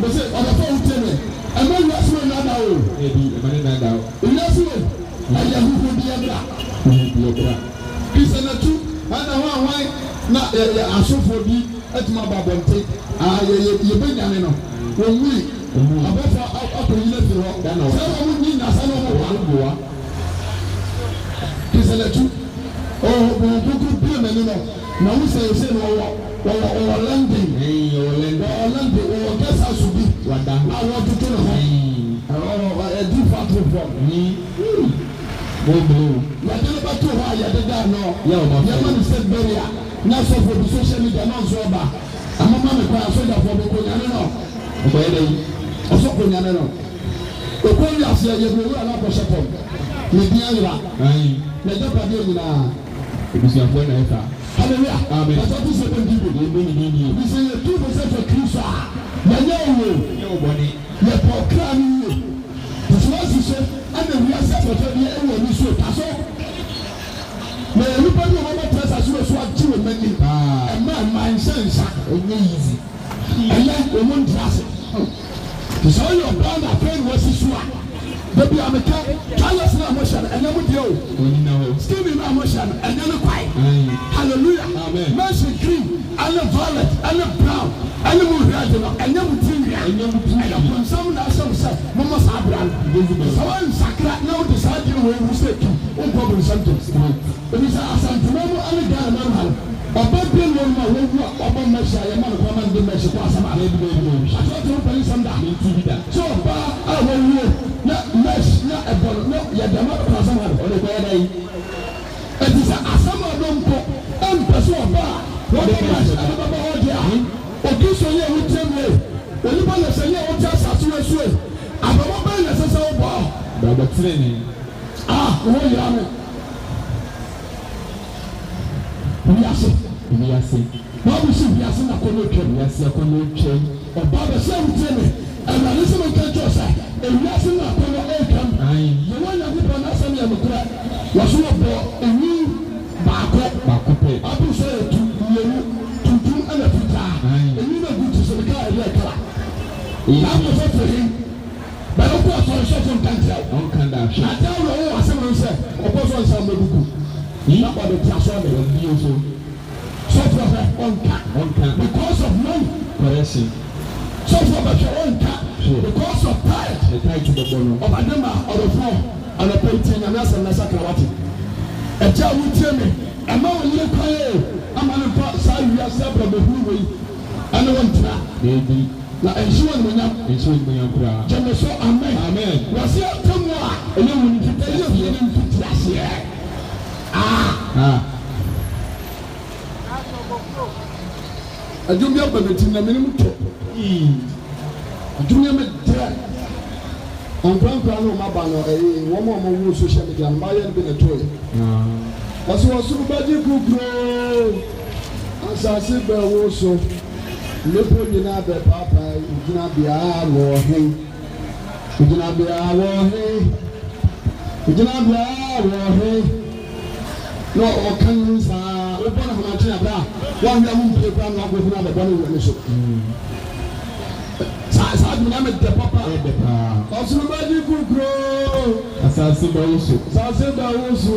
But say on the phone tell me. And when you ask me another way. Maybe another. You ask me. I am who be a black. Christian two. And why na asofodi etuma babonte. You bring them in. When we abɛfa akɔnyina fi hɔ sɛ wɔn ni nasa na wɔn wa kisɛlɛtu wɔn kuku bie mɛni no na wɔn sɛ ɛsɛ no wɔwɔ lɛndin wɔwɔ gɛsa so bi a wɔtutu ne ho ɛdi fatu fam yɛde ne bɛto hɔ a yɛde da no yɛma ne sɛ bɛri a na sɔfo bi social media na nso ɔba amama mi kɔ asojafo bi ko nyane no ɔbɛyɛ dɛ yi ɔsɔfo nyane no okɔn ase yɛ bi owura na akɔhyɛ fam ne bi ayira na ɛgya padeɛ nyinaa ebusuafoɔ na ɛfa hallelujah amen ɛsɛ ti sɛ bɛ di bi bi sɛ yɛ tu bɛ sɛ fɛ kristu a yɛnyɛ owo yɛ pɔ kra ni yie tuntun asi so ɛna wia sɛ fɛfɛ bi ɛwɔ ni so ta so na nipa bi a wɔn bɛ tẹ ɛsɛ so agye wɔn mɛni ɛmɛ nhyɛnhyɛ ɛnyɛ yizi ɛyɛ ɔmo ntrase sɛ ɔyɛ ɔbaa na afei na wɔsi so a beebi a meka trials na mo hyɛ no ɛnyɛ mo deɛ o steven na mo hyɛ no ɛnyɛ no kwae hallelujah mercy green ɛne violet ɛne brown ɛne mo red no ɛnyɛ mo tiri wia ɛyɛ bonsam na asɛm sɛ mo mo saa abira no sɛ wɔn nsakra na wɔde saa di wɔn ewu sɛ tu wɔn kɔ bonsam to ebi sɛ asantuma mu ɛne ghana na ma no ɔba bie no wɔn mu a wɔn wu a ɔba mmɛhyɛ a yɛma no kɔma no de mmɛhyɛ kɔ asɛm a atɔtɔ wɔn pɛli sɛm da sɛ ɔbaa a wɔn wu na mesh na ɛbɔ no na yɛda ma kɔ asɛm a ɔde kɔ yɛ dɛ yi ɛti sɛ asɛm a ɔdɔ mpo ɛmpɛ sɛ ɔbaa wɔde mesh ɛde bɛbɛ hɔ de a obi so yɛ ɛwo tiɛ mu yɛ onipa na sɛ yɛ ɛwo tiɛ asase wɔ so yɛ abɛbɔ bɛyɛ na ɛsɛ sɛ ɔbɔ bàbá tiri ni wɔn yira no wiase baabu si wiase na kɔnɔ twɛm wiase akɔnɔ twɛm ɔbaa bɛ sɛ ɛwo tiɛ mi ɛwurade sɛ mo nka kyerɛ sɛ ewiase na kɔnɔ ɛretwam yɛ wɔn nyɛ nipa n'asɛm yɛ nukura wɔso wɔ bɔ ewi baako pɛ abu sɛ yɛ tu mmienu tuntum ɛna fitaa ewi na gu ti sɛ mi ka ɛyɛ kala n'afɔ sɛ fere bɛyɛ kó asɔre sɔfo nkankyerɛ ɔnkanda ahwɛ n'ate awura wɔn asɛm no sɛ ɔbɔ sɔ nsa mbɛ duku na ɔde ti asɔ ɛmɛ ɔbi nso sɔfo fɛ ɔnka because of money correction sɔfo bɛhwɛ ɔnka because of pride the title bɔbɔ no ɔbade ma ɔdɔfo ɔdɔpɛ ntiɛ nyame asɛm na sakra wate ɛgya a wotie me ɛma wo yere kwae ama no mfa saa wiase abrabɛhuru wɔ yi ɛne wo ntena beebi na ɛnhye wɔ nimonyam koraa gyeme so amen wɔse atam a ɛyɛ wo mfita ɛyɛ fie ne mfiti aseɛ adwom bi aba bɛtim na menem tɔ adwom yɛ me dɛ ɔnkurankura no ɔma ba no ɛyɛ wɔn a wɔwɔ social media no mayɛ no bi na tɔɔ wɔso wɔsoro bɛgye kukuroo asase bɛwo so nnipa nyinaa bɛpaapaa gyina biara wɔ hen gyina biara wɔ hen gyina biara wɔ hen na ɔka no saa wobɔ no hamakye abra a woahwɛ mo mpie kora no akɔhunu abɛbɔ no wɔ ne so saa dum na me de papa ɔsoro bɛgye kukuroo asase bɛwo so asase bɛwo so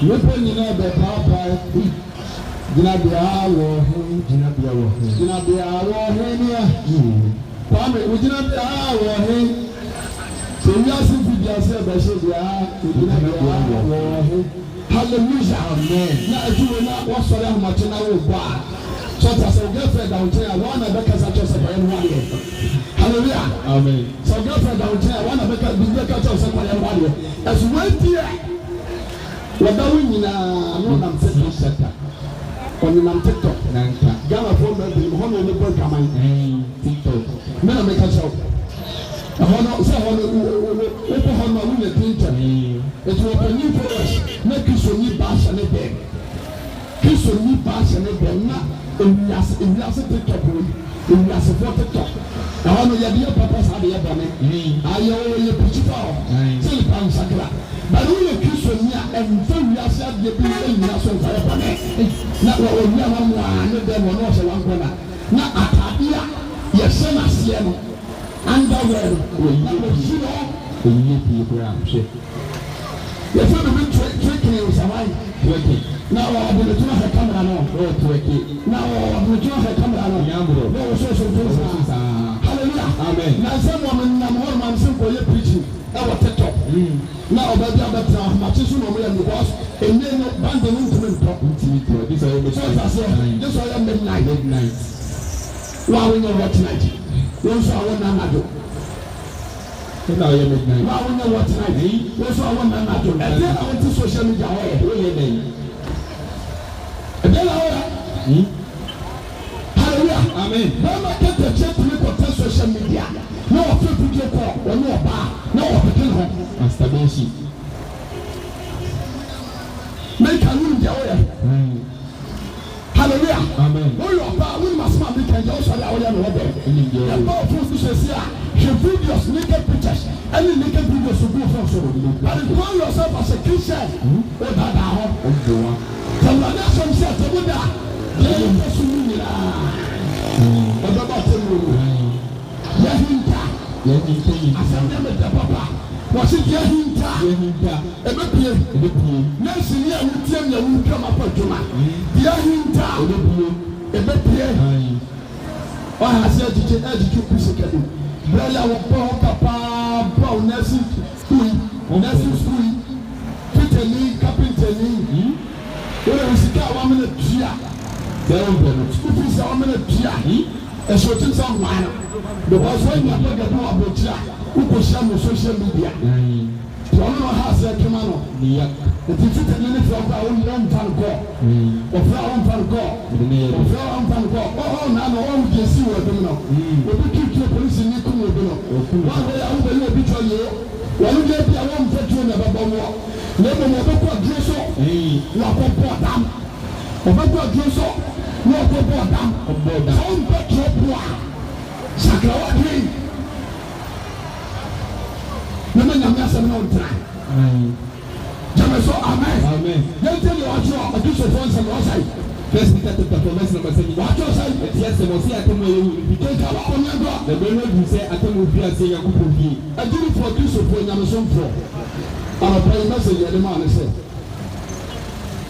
nnipa nyinaa bɛpaapaa gyina biara wɔ hen gyina biara wɔ hen ni a kwame wo gyina biara wɔ hen sɛ wiase fidiase bɛhyɛ biara gyina biara wɔ hen hallelujah amen na adwuma na wɔsɔre ahomakye na wɔbɔ a sɔta sɛ ɔgɛfɛ da nkyɛn a wɔn na bɛkasa kyerɛ sɛ kɔyɛ no adeɛ hallelujah amen sɛ ɔgɛfɛ da nkyɛn a wɔn na bɛka kyerɛ sɛ kɔyɛ no adeɛ ɛso wɔn ti a wɔda wo nyinaa no nam sɛ sɛta ɔnenam tiktok nanka ghana fo mɛbiri hɔ na ɔne bɔ dwaman tiktok me na meka kyerɛw ɛhɔ no sɛ hɔ no wopɔ hɔ no a woyɛ tinkyɛn ɛti wɔpanyin followers na kristoni baa hyɛ ne bɛn kristoni baa hyɛ ne bɛn na ewiase tiktok wɔ yi ewiasefoɔ tiktok ɛhɔ no yɛde yɛ papa saa de yɛ bɔne ayɛ yɛ pikyifa hɔ sɛ nipa nsakra bari woyɛ kristoni a ɛmfa wiase adeɛ bi ɛnyina so mfa yɛ bɔne na ɔwia ma mu a ne dɛm wɔ ne ɔhyɛ wankɔ na atade a yɛhyɛ n'aseɛ no underwear no na wɔsi no ɛyɛ pii koraa hwɛ yɛfɛ no bi twerɛkene nsawan na ɔde ne tuma hɛ kamera no na ɔde ne tuma hɛ kamera no na wɔsɔsɔ mfo saa hallelujah amen na sɛ mo nam hɔ ma nsɛ nkɔyɛ preaching ɛwɔ tiktok na ɔbɛbi abɛtena ahomakye so na ɔmo yɛ because ɛnyɛ no bande no ntumi ntɔ this is this is midnight wa wonyɛ what night wɔn nso awɔ nanado na ɔyɛ midnight wa wonyɛ what night wɔn nso awɔ nanado ɛdɛ na wɔn ti social media wɔyɛ ɛdɛ na wɔyɛ hallelujah amen bɛrima kɛtɛ kyɛ tumi kɔtɛ social media na wɔfɛ video call wɔne ɔbaa na wɔpeke ne ho masturbation mɛnka no deɛ wɔyɛ hallelujah amen wɔyɛ ɔbaa wɔn ma soma mi kɛntɛ ɔsɔre a wɔyɛ no wɔbɛ ɛbaa ɔfo so sɛ si a hwɛ videos naked pictures ɛne naked videos gu fɔm so but call yourself as a Christian o dada hɔ tɛwurade asɛm sɛ tɛmu da deɛ yɛ fɛ so mu nyinaa Yahinta. Asante me da papa. Wasi yahinta. Ebe pie. Nasi ni awutie na awuka mapatuma. Yahinta. Ebe pie. Wa hasi ajije kusikadu. Brother wo po papa bro nasi school. Fitani carpenter ni. Wọ́n sika àwọn amúnà tuya. Bẹ́ẹ̀ bẹ́ẹ̀ school fees àwọn amúnà tuya. Ẹ̀sọ́ tí ń sá wà á. Because wọ́n yà pẹ́ gẹ̀dọ́ àbọ̀tìyà wọ́n ṣe àmì social media. Wọ́n náà ha ṣe ẹ̀kẹ́ máa nọ. Ètí títẹ̀ ní nífẹ̀ẹ́ ọkọ̀ àwọn yìí wọ́n fan kọ́. Ọ̀fẹ́ àwọn fan kọ́. Ọ̀hún náà nọ wọ́n jẹ́ sí wọ̀ ẹ̀dùn náà. Òbí kí polisi ní kún òbí náà. Wọ́n àgbẹ̀ yà wọ́n bẹ̀rẹ̀ òbí tọ́ yìí. Wọ́n jẹ́ bí àwọn mfẹ́ tí ó nà bàbá wọ́. Lẹ́nu ni ọbẹ̀ kọ́ dúró sọ. Wọ́n akọ́ bọ̀ dam. Ọbẹ̀ kọ́ dúró sọ. Wọ́n akọ́ bọ̀ dam. Sọ́n bẹ̀ tó bọ̀ a. Sakrawa dwe. Nana nyame asɛm na ɔntra. Jame so amen. Yɛnte ne wɔatwerɛ ɔdusofo nsɛm ɔsae. First Peter chapter 4 verse number 7. Wɔatwerɛ sae. Ɛti asɛm ɔsi atɛm a ɛyɛ wuli bi. Kenka wɔkɔnyɛ dɔ. Ɛbɛn no sɛ atɛm ofi ase Nyankopɔn fie. Agyinifoɔ dusofo nyamesomfoɔ. Anɔpa yi mɛsɛ yɛde maa ne sɛ.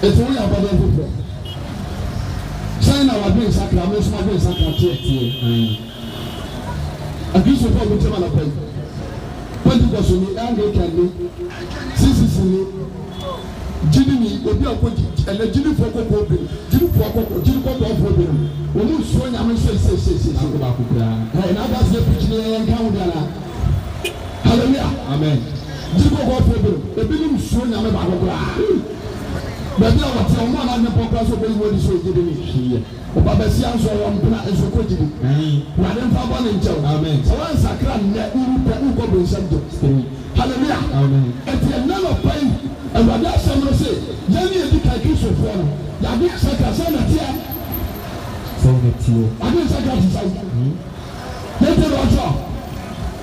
Ɛti woyɛ abɔdeɛ foforɔ. Sɛn na wɔadwe nsakra mo nso adwe nsakra teɛ. Akristo fún ọgbọ́n tí a máa pẹ́ Pentecost ni Anglican ni CCC ni jíní ni obi àkó ẹ̀nà jíní fún ọkọ̀ obìnrin jíní fún ọkọ̀ jíní kọ́kọ́ ọ̀fọ̀ obìnrin wọ́n mú nsúwọ́ nyàmú ṣe. Ẹ̀ náà bá ṣe pìtì ní ẹ̀yẹ nǹkan wọn dára hallelujah amen. Jíní kọ́kọ́ ọ̀fọ̀ obìnrin ebi ní nsúwọ́ nyàmú bá kọ́kọ́ bẹẹbi a wọtí ọmọ àná ní pọpọ ẹsọ bẹyì wọlé sọ èjì bí mi ọba bẹsí ànsọ wọn mpena ẹsọ kọ jìbì wàdí nfa bọ ní nkyẹn sọ wọn nsakira nnẹ nkọ bọ nsẹm jọ hallelujah ẹtì ẹ nánà pẹ́yì ẹwàdí asẹm ló sè yẹn ní ebi kàkí sọfọ no yàdí nsakira sẹ nà tiẹ yàdí nsakira ti sẹ yẹn ti rọjò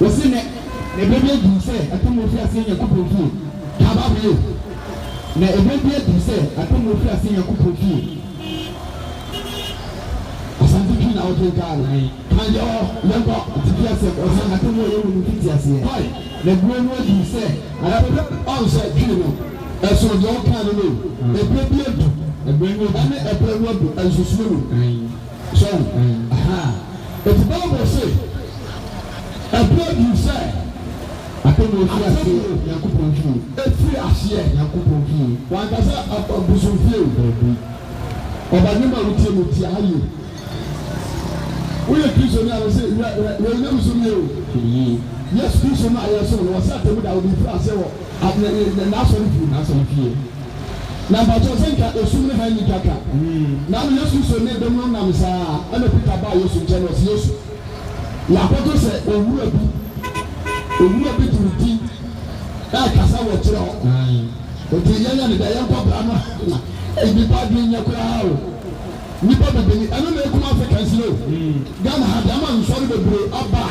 wọ́n sì nẹ ẹgbẹ́ bí ẹ̀dùn sẹ́ ẹ̀tọ́ fi àṣẹ yẹn kókò fún un. Kaba mi na ẹgbẹ́ bí ẹ̀dùn sẹ́ ẹ̀tọ́ fi àṣẹ yẹn kókò fún un. Asante kii na ọdún káàlù. Kànjẹ́ ọ lẹ́kọ̀ọ́. Ti fi àṣẹ ọ̀sán ẹ̀tọ́ mu yẹn wọ́n fi ti àṣẹ yẹn. Na ẹgbẹ́ wọn ẹ̀dùn sẹ́ ẹ̀pẹ́ ọ̀nsẹ̀ kii no ẹ̀sùn ọ̀dọ̀ ọ̀kan no ẹ̀pẹ́ bí ẹ̀dùn ẹgbẹ́ wọn ẹ̀ne ẹ̀pẹ́ wọn ẹ̀dùn ẹ̀nsùsùn no. Sọ̀rọ̀ ètò bá wọ̀ sí ẹ̀pẹ́ ẹ̀dùn sẹ́ atọ́mu fi àṣẹ Nyankopɔn fún un. Efiri àṣẹ Nyankopɔn fún un. Wọ́n akásá abusufie ọba ní ma wùtí mu tí a yẹ. Wọ́n yẹ kristu ní àlọ́ sẹ́ wọ́n yẹ musu mi o. Yẹ́sù kristu ní ayẹ sọ̀rọ̀ wọ́n sẹ́ àtẹ̀wé dàwọ́ bí fún àṣẹ wọ̀ n'asọ̀rọ̀ fìyè. Na bàtọ̀ sẹ́ńkà esum ní hàn ní kàkà. N'àlọ́ yẹ́sù kristu ní ẹ̀dẹ́mu nam sáà ẹ̀nà Peter bá yẹ́sù nkyẹn ọ̀sẹ̀ yẹ́sù. Yàkọ́tọ̀ sẹ́ owurọ̀ bi turu ti ẹ̀ kasa wọ̀ kyerɛ hɔ. Òtí yẹn yẹn nígbà yẹn kọ́ bìrà náà nípa dùn yẹn kura o nípa bèbèrè ẹnu náà ekuma African sí o Ghana ha di ama nsọrọ bèbèrè ọba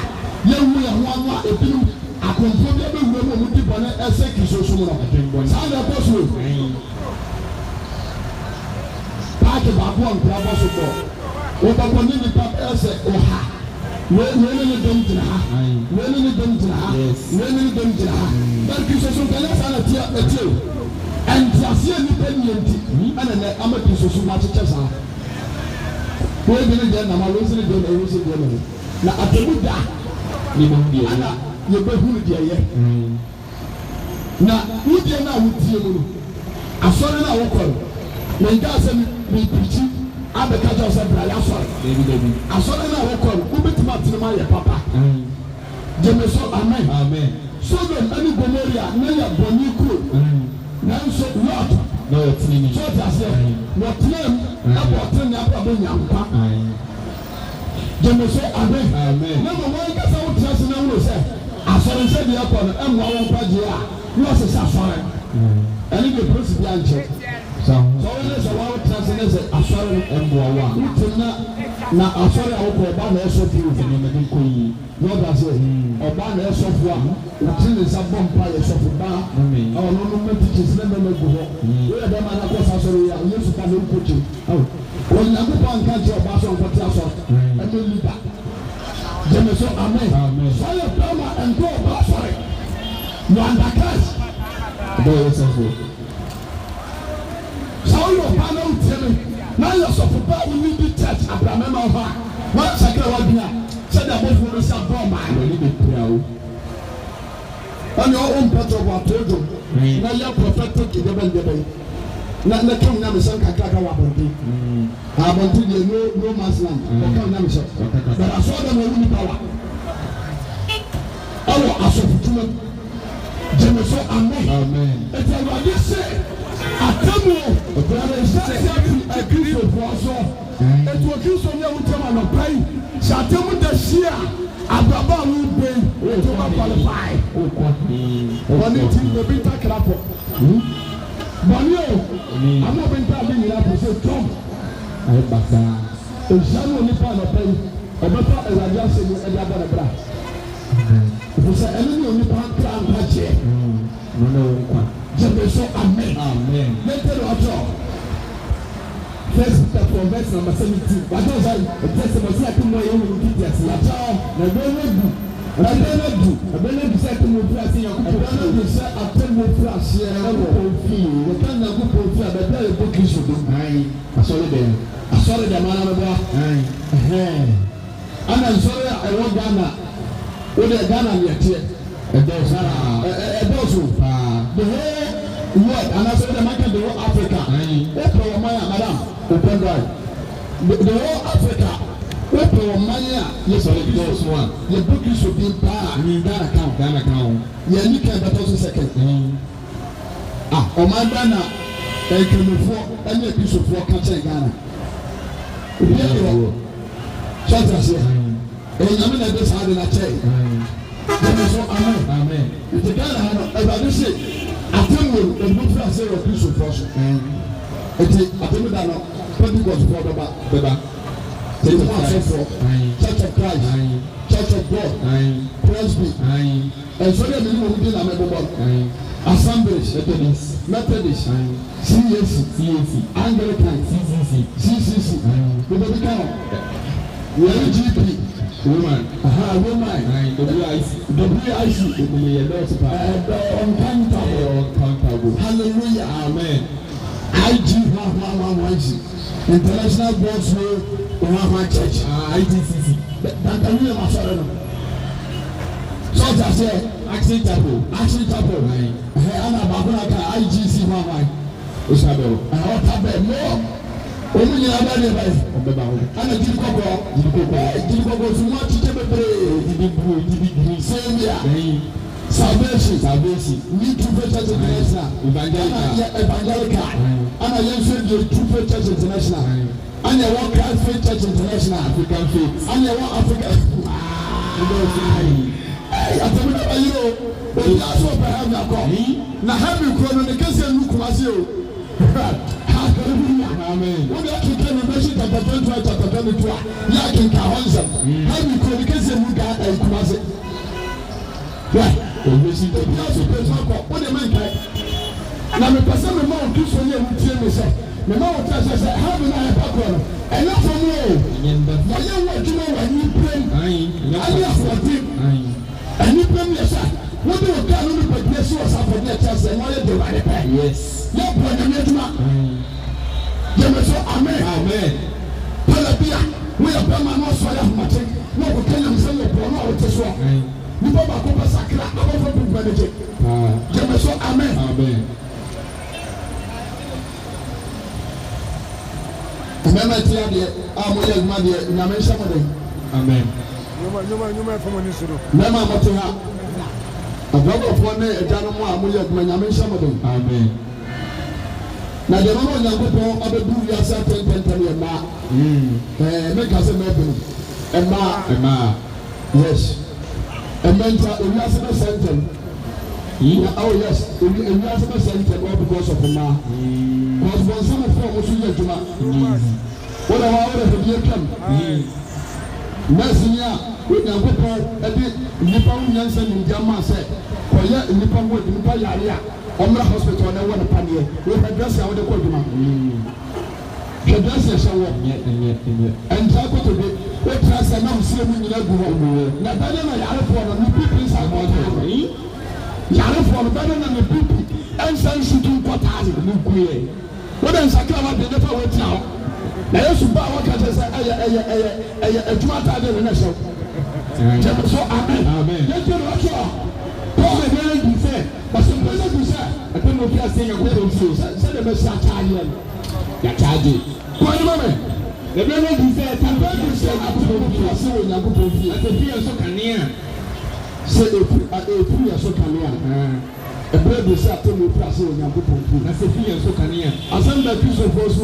yẹn wu yẹn ho ano a ebinom akọ̀nfọ̀ bí ẹbí wúlò mu ọmọ di bọ̀ ní ẹsẹ̀ kìsọ̀ sọmọ náà sáà ní ẹkọ so paaki baako a nkura bọ so bọ ọbàbọ ní nípa ẹsẹ̀ ọha wẹ́ẹ́ ní dẹ́m gyina ha wẹ́ẹ́ ní dẹ́m gyina ha wẹ́ẹ́ ní dẹ́m gyina ha bẹ́ẹ̀ kìsọ̀ so nkàlẹ́ sáà nà tiẹ̀ ẹ̀tiẹ̀ o ẹnti ase nipa nyenti ɛna nɛ ama ti soso ma kyekyɛ saa wọ́n ebi ne deɛ nam a wọ́n esi ne deɛ na wọ́n esi deɛ na na atemu da ɛna yɛ bɛ hu ne deɛ yɛ na wudie na awutie mu no asɔre na awokɔ no na nka asɛ mi pirikyi abɛka kyɛw sɛ bra yɛ asɔre asɔre na awokɔ no wobɛtumi atene mu ayɛ papa gyeme so amen Sodom ɛne Gomoria na yɛ bɔnni kuro. Nanso Lord na ọtí ni. Sọ́ọ̀tì àṣẹ wọ́tí mu ẹ̀bọ̀ ọ̀tí ni abúlé nyàmpa. Jẹ̀mẹ̀sọ abẹ́. Ní ọmọ wọn kẹsà wọ́n tẹ̀sí sí náà wúlò sẹ́ asọ̀rọ̀ nsẹ́ di ẹ̀kọ́ no ẹ̀mú àwọn mpájì a ní wọ́n sẹ̀sẹ̀ asọ̀rọ̀ ẹni bí polisi bí ànkyẹ́. Sọ̀rọ̀ ní sẹ̀ wọ́n tẹ̀sí ní sẹ̀ asọ̀rọ̀ ẹ̀mú àwọn a wọ́n tẹ̀ na asọ̀rọ̀ àwòkọ̀ ọba na ẹ̀sọ́ fi wọ́n fún ẹ̀mẹ́dẹ́ kọ́ yìí. Lord àṣẹ ọba na ẹ̀sọ́ fún wa wọ́n ti ní sá bọ́ mpa ẹ̀sọ́ fún bá àwọn ọ̀nà ọ̀nà mẹ́tìkì sí ẹ̀mẹ́ mẹ́gu hɔ. Wọ́n yẹ dẹ́ máa nakọ́ sasọ̀rọ̀ yìí a wọ́n yẹ sùpà ní nkọ́kye. Wọ́n nyàgbọ́ pọ̀ nǹkan jẹ́ ọba sọ̀ nkọ́tí asọ̀ ẹ̀mẹ́ lídà. Jẹ́mi sọ amen. Sọ́yẹ̀ bẹ́ẹ̀ma ẹ̀ńtọ́ ọba sọ̀rọ̀. You understand? Bẹ́ẹ̀ yẹ sọ́fọ̀. Sọ́yẹ̀ ọba náà ń tiẹ̀ mi. Náà yẹ sọ̀fọ̀ bá wọ́n ní bí church Abraham máa wá. Wọ́n ṣàkíyà wá bí i à. Sẹ́dí àbọ̀fọ̀ ló ṣe àbọ̀ ọ̀ma. Wọ́n ní bí pira o. Wọ́n ní ọ̀hún pẹ̀tọ̀ wà tó dùn. Na yẹ prophetic dẹ́bẹ̀ndẹ́bẹ̀. Na kí n nàmi sẹ́n kakra wà abọ̀ntì. Abọ̀ntì yẹ no man's land. Ọ̀ká n nàmi sẹ́. Bẹ̀rẹ̀ asọ́dọ̀ na ewu nípa wa. Ẹwọ asọ̀fùtúmọ̀. Jẹ́mi sọ amen. Ètò ìwádìí sẹ́ àtẹ̀mú bẹ̀rẹ̀ sẹ́sẹ́ ẹ̀kírísọ̀ fún ọ̀ṣọ́. Ètò ìkírísọ̀ ní ẹ̀wù tẹ́mu ànọ̀pẹ́ yìí. Ṣé àtẹ̀mú dẹ̀ ṣí à àgbàbọ̀ àwọn ìgbé ètò bá qualify. Wọ́n ní tí bèbí ń takira pọ̀. Bọ̀ní o, àmọ́ bí n ta bí nyina pọ̀ sí tọ́m. Ayé bàtà. Ìṣàánú onípa ànọ̀pẹ́ yìí. Ọ̀bẹ́fà ẹ̀rọ̀dì àṣẹ ni ẹ̀dí abọ́ ẹ̀bẹ̀rẹ̀. Ìfọ̀sẹ̀ ẹni ní onípa nkira nkà jẹ́. Nínú nkwa. Jẹ́mi sọ amen. Lẹ́tẹ̀rẹ̀ ọ̀tọ̀. First Peter 4 verse number 17. Wàjú ọ̀sán. Ẹ̀jẹ̀ sọ̀rọ̀ sí àtúmọ̀ yẹn wọ́n ti di àti Wàjú ọ̀. Ẹ̀bẹ̀rẹ̀ sẹ́ àtúmọ̀ fúra sí yẹn kúkú. Ẹ̀bẹ̀rẹ̀ sẹ́ àtúmọ̀ fúra sí yẹn kúkú. Wọ́n ká kúkú fi àbẹ̀bẹ̀ yẹn bókì sòdò. Asọ́rọ̀ bẹ̀rẹ̀. Asọ́rọ̀ dẹ̀ máa ń bọ̀. Ana nsọ́rọ̀ ẹ̀wọ̀ Ghana. O de Ghana ni ẹ̀tiẹ̀. Ẹ̀dọ́sù. The whole world anase the market the whole Africa. O pè wọ́n mọ́ yà madam. Open drive. The whole Africa. O pè wọ́n mọ́ yà. Yẹ sọ̀rọ̀ ibi tó sún wa. Yẹ bókì sòdì paa. Ghana kan. Yẹ ní kẹ́ bẹ́tọ̀ sí sẹ́kẹ̀. Ọmọ Ghana ẹ̀kẹ́mẹ̀fọ́ ẹ̀yẹ episofọ́ kàkyẹ́ Ghana. Obi ẹ̀ yọ. Ṣọ́ọ̀tì àṣẹ. Ẹ̀yàmí na ẹ̀dẹ́ sáà de na kyẹ́. Jẹ́mi sọ amen. Ìtì Ghana ha nọ ẹ̀bàdí sè àtẹ̀wò ẹ̀dúnfẹ́ àṣẹ wọ episofọ́ so. Ètì àtẹ̀wò dáná Pentecost fọ́ bẹ́bà. Ètì wọn àṣẹfọ́ Church of Christ Church of God Presby ẹ̀sọ́dí ẹ̀mí ni wọ́n di nà mẹ́bọ̀bọ̀ Assemblies Methodist CAC Anglican CCC gbogbo bí ká ọ̀ wọ́n GP woman WIC gbogbo yẹ lọ́ọ̀tì pa uncountable hallelujah amen IG International Boys Way Church ITCC dandan yẹ ma sọ̀rọ̀ nù church àṣẹ Action Chapel ana baako na ka IGC O sábẹ̀ o. ọ̀tá bẹ̀ mọ́ omi nyina bẹ́ẹ̀ ni báyìí Ọbẹ̀ bá wọn. ana jiri kọ̀kọ̀ fún wọn títí bebree Jibi green. sẹ́yìnbíà Lẹ́yìn. salvation new true faith church international evangelical ana yẹn nso di true faith church international ana yẹ wọ Christ faith church international African faith. ana yẹ wọ Africa àtẹ̀mí náà báyìí o òbí aṣọ ọ̀pẹ̀ hẹ́mi akọ na hẹ́mi kúrò ní kẹsì ẹnu kùmásí o wọ́n bí akéka ní bẹ́sí chapter 22 chapter 22 yẹ akéka ọ̀nsẹ̀ hẹ́mi kúrò ní kẹsì ẹnu ga kùmásí òbí aṣọ ọ̀pẹ̀ ẹ̀sọ́ akọ wọ́n dẹ̀ mẹ́ǹkà na mi pẹ̀sẹ̀ mi máa kí sọ ní ẹ̀mú tiẹ̀ mi sẹ́ mi máa wọ́n tẹ̀ sẹ́ hẹ́mi náà yẹ pàkó ẹ̀ ẹ̀yẹ fún mi o yẹ wọ́n adwuma wà ní pẹ́ẹ́n ayé àfọ̀dé ẹni pẹ́ẹ́n yẹ sẹ́ wọ́n dẹ̀ wọ́n ká lórí pẹ̀lú ẹ̀sọ́ ọ̀sán àfọ̀dé ẹ̀kyẹ́ sẹ́ wọ́n yẹ dẹ̀wà ní pẹ́ẹ́ yẹ bọ̀ ẹ̀yẹ adwuma yẹmẹ sọ amen pẹlẹ bia wọ́n yẹ bẹ́ẹ̀ ma ní ọ̀sọ́ yẹ ahomakye wọ́n kò kẹ́nyẹ̀ nsẹ́ yẹ pọ̀ náà wọ́n ti sọ nípa baako bá sakira abọ́fọ́ bí gbẹ́ni jẹ yẹmẹ sọ amen. Mẹ́mà ti yá deɛ a mo yɛ adwuma deɛ nyame nhyɛ mo de. Amen. Nyoma ɛfɔm ni soro. Mẹ́mà mo te ha abɔbɔfoɔ ne ɛgyanom a mo yɛ adwuma nyame nhyɛ mo de. Amen. Na deɛ mama Onyankopɔn abɛbu wiase atɛntɛntɛn yɛ mmaa. Meka sɛ mɛbɛn mmaa. Yes. Ɛmɛnta ewiase bɛ sɛntɛn. Oh yes, ewiase bɛ sɛntɛn all because of mmaa. Kɔsibɔn sɛ mo fɔ mo so yɛ adwuma. Wọ́n dà wá wọ́n dà fìdí ẹ̀kẹ́m. Nẹ́ẹ̀sì ni a Onyankopɔn ɛde nipa wo nyansa nimdi ama sɛ kɔyɛ nipa yare a ɔmra hospital na ɛwɔ ne paneɛ wɔhwɛ dress a wɔde kɔ adwuma. Hwɛ dress a ɛhyɛ wɔ. Ɛnta kotobe what has a man saying in a good na better than Yarafon and the people is about me. Yarafon better than the people and some shooting quarters in the queer. What else I come up the never went now? Now, you buy what I say, a tomato in the shop. So, amen. Let you watch out. Paul and Mary said, but some person said, I don't know if you are saying a good thing. Said the best Italian. Yataji. Quite a moment. The Mary said, I'm going to say, I don't know if you are saying a good thing. At the fear so can near. Said a fear so can near. A bird is up to me, plus, and I'm good thing. That's a fear so can near. I send that piece of force.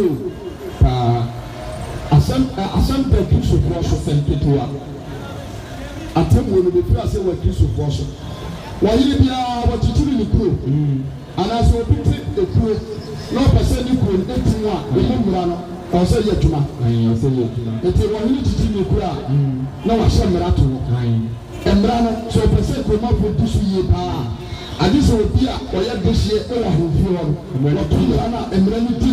Asem pe Kristo fo so fentetua atem wo no be fi ase wa Kristo fo so wa yiri bia wa titiri ni kuro ana so obi ti ekuro na opese ni kuro etu a e mo mura no o se ye tuma o se ye tuma ete wa yiri titiri ni kuro a na wa hye mura to emra no so opese ko ma fo dusu ye pa ade so obi a o ye dosie e wa ho fi wo wa to na emra ni ti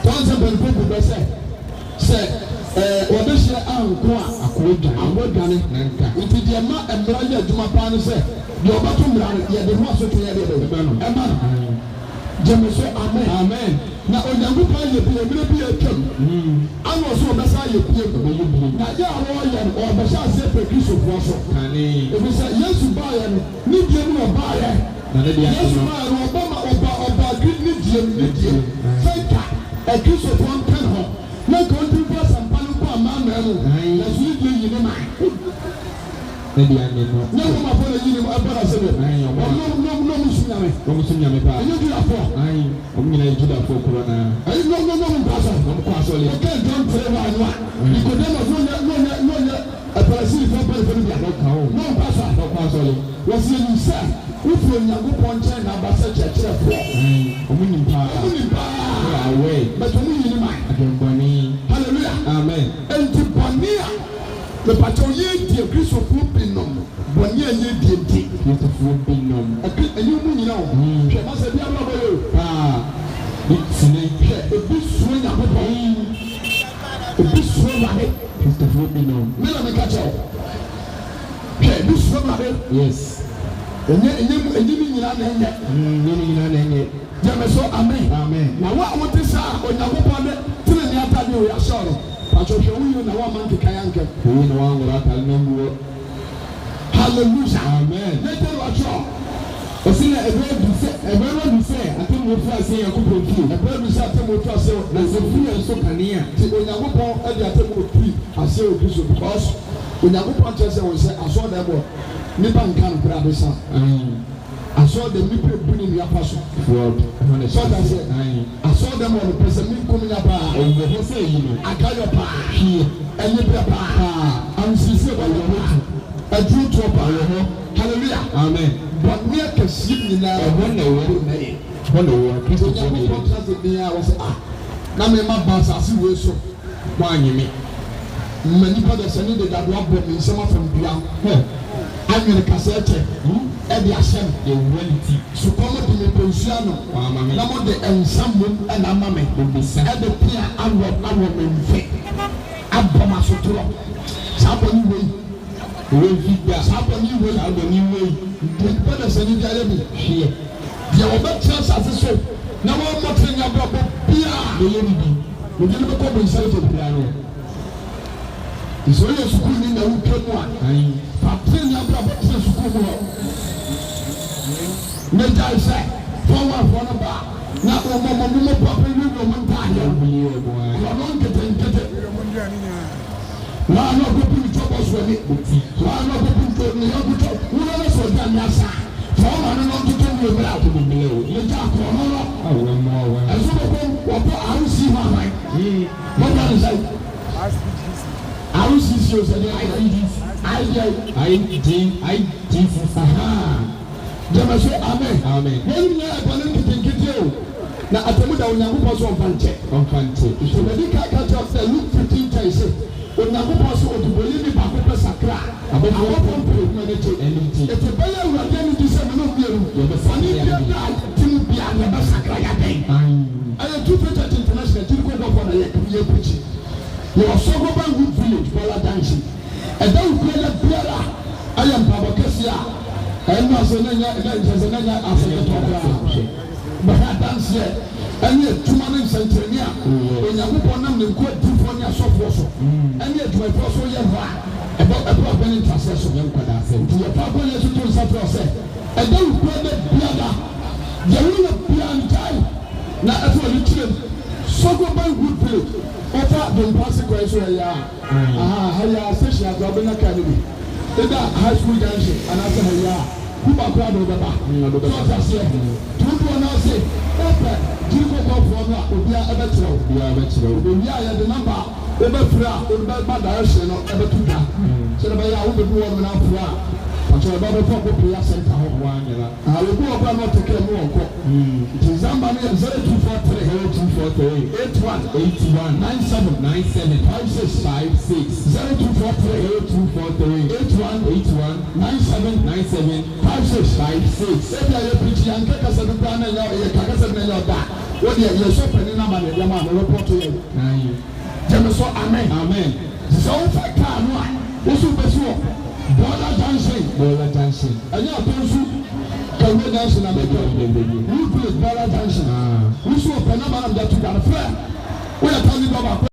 Kwanza bɛnpo bɛ sɛ wɔde hyɛ anko a akodwane nti deɛ ma mmara yɛ adwuma paa no sɛ deɛ ɔbɛto mmara no yɛde ho asoto yɛde ɛma no gyeme so amen na onyankopɔn yɛ bie mmerɛ bi atwam ana ɔso ɔbɛsa yɛ bie na yɛ a wɔyɛ no ɔbɛhyɛ aseɛ pɛ kristofoɔ so ɛfiri sɛ yesu baayɛ no ne die mu na ɔbaayɛ yesu baayɛ no ɔba ne die sɛnka a piece of one pen home. No country for some Palupa man, as you do, you know. Maybe I may not. No, my father, you know, I said, no, Musunyame. You do that for. I'm going to do that for Corona. I don't know, you can't don't tell one. You could never a person for no pastor. Was you said, if you're young upon China, but such a church. But only in mind. Hallelujah. Amen. And to Bonia, the Patoye, the Christ of Rupinum, Bonia, the Rupinum. And you know, she must have been it's a bit swing up a bit swing up Christ of Rupinum. Miller catch up. This swim yes. And you Jameso amen. Na wa wote sa onyankopon de tene ne atade o ya shoro. Pacho hwe wu na wa man keka yanke. Wu na wa ngora tal na nguo. Hallelujah. Amen. Let us watch. Osina ebe du se atem wo fa se yakopon fi. Ebe du se atem wo fa se na se fi enso kanea. Ti onyankopon e de atem wo fi ase o Kristo because onyankopon tell say won say aso da bo nipa nkan kra be sa. I saw the people bringing your passion. So that's it. I saw them on the person coming up. I got your power here. And you have power. I'm sincere by your way. A true trooper. Hallelujah. Amen. But me can see now. One day. I was now my boss. I see where so. Why you mean? Many people say that one me some from beyond. I'm in a cassette. Every asem the reality. So come to me pensiano. Na mo de ensambo na mama be bisa. E de pia awo me mfe. Aboma sotoro. Saboni we vida. Saboni we. The better say you get me here. The oba chance as so. Na mo mo tenya bro pia. The yemi. We dey be come inside the piano. Isoye sukuu ni na ukemu a. Patin ya bro patin sukuu mo. Meja ise forward for the bar. Na omo papa ni no monta ya. Ron kete. Na no go put trouble so ni. Na no go put ni go to. Una na so dan ya sa. Forward no to we bra to be below. Meja ko no. Awo mo wa. Aso ko wo arusi ma mai. What can I say? Arusi so say I Jameso amen. When you are going to think it na atemu da onyankopon so onfante. So the ka chapter Luke 15 say onyankopon so oduboli ni ba ko sakra. Abofo pemedete. Ete bele urade ni dise me no bienu. Fani bia da timu bia na ba sakra ya den. Aye 2 International timu ko go for na ye preach. yɛwɔ Sogoban Good Village Bɔla Junction ɛda nkura yɛ biara ayɛ mpabɔ kɛse a ɛnu ase n'anya nkyɛnse n'anya asɛnɛtɔ koraa bɛhɛ adanseɛ ɛne atuma ne nsɛnkyerɛnne a Onyankopɔn nam ne nko adiifoɔ ne asɔfoɔ so ɛne adwumayɛfoɔ so yɛ hɔ a ɛbɔ ɔbɛne ntaseɛ so nti yɛfa akɔ yɛ so to nsa frɛ sɛ ɛda nkura yɛ biara yɛwura biara ntae na ɛfɛ ɔne kyerɛ mu Sogoban Good Village ɔfa dompase kwan so ɛyɛ a ha yɛ station ato abɛnya kaa no bi ɛda high school junction anaasɛ ha yɛ a kuba kora de ɔbɛba tɔɔta seɛ tuntum ɔna ɔse ɛpɛ gyiri kɔkɔɔfoɔ no a obiara ɛbɛkyerɛw obi a yɛde namba wobɛfiri a wobɛba direction no ɛbɛto dwa sɛdeɛ bɛyɛ a wobɛbi wɔ no na aforo a ɔkyerɛ bɛbɛ fɔ kɔ prayer center hɔ obi wɔ kora na ɔtekɛ mu wɔnkɔ nti zamba no yɛ 0243 81 97 56 0243 81 97 56 ɛbi a yɛ pirikyi yɛn nkɛ kasa no koraa na yɛ kakasa no yɛ ɔda wɔde yɛ sɔ pani nama na yɛ ma na wɔpɔtɔ yɛ gyeme so amen sɛ wofɛ kaa no a woso bɛsi wɔ Bɔla Junction ɛnyɛ Atonsu-Agogo Junction abɛtɔ Wood Village Bɔla Junction woso pɛ nama na mde to dwane frɛ woyɛ tɔne dɔba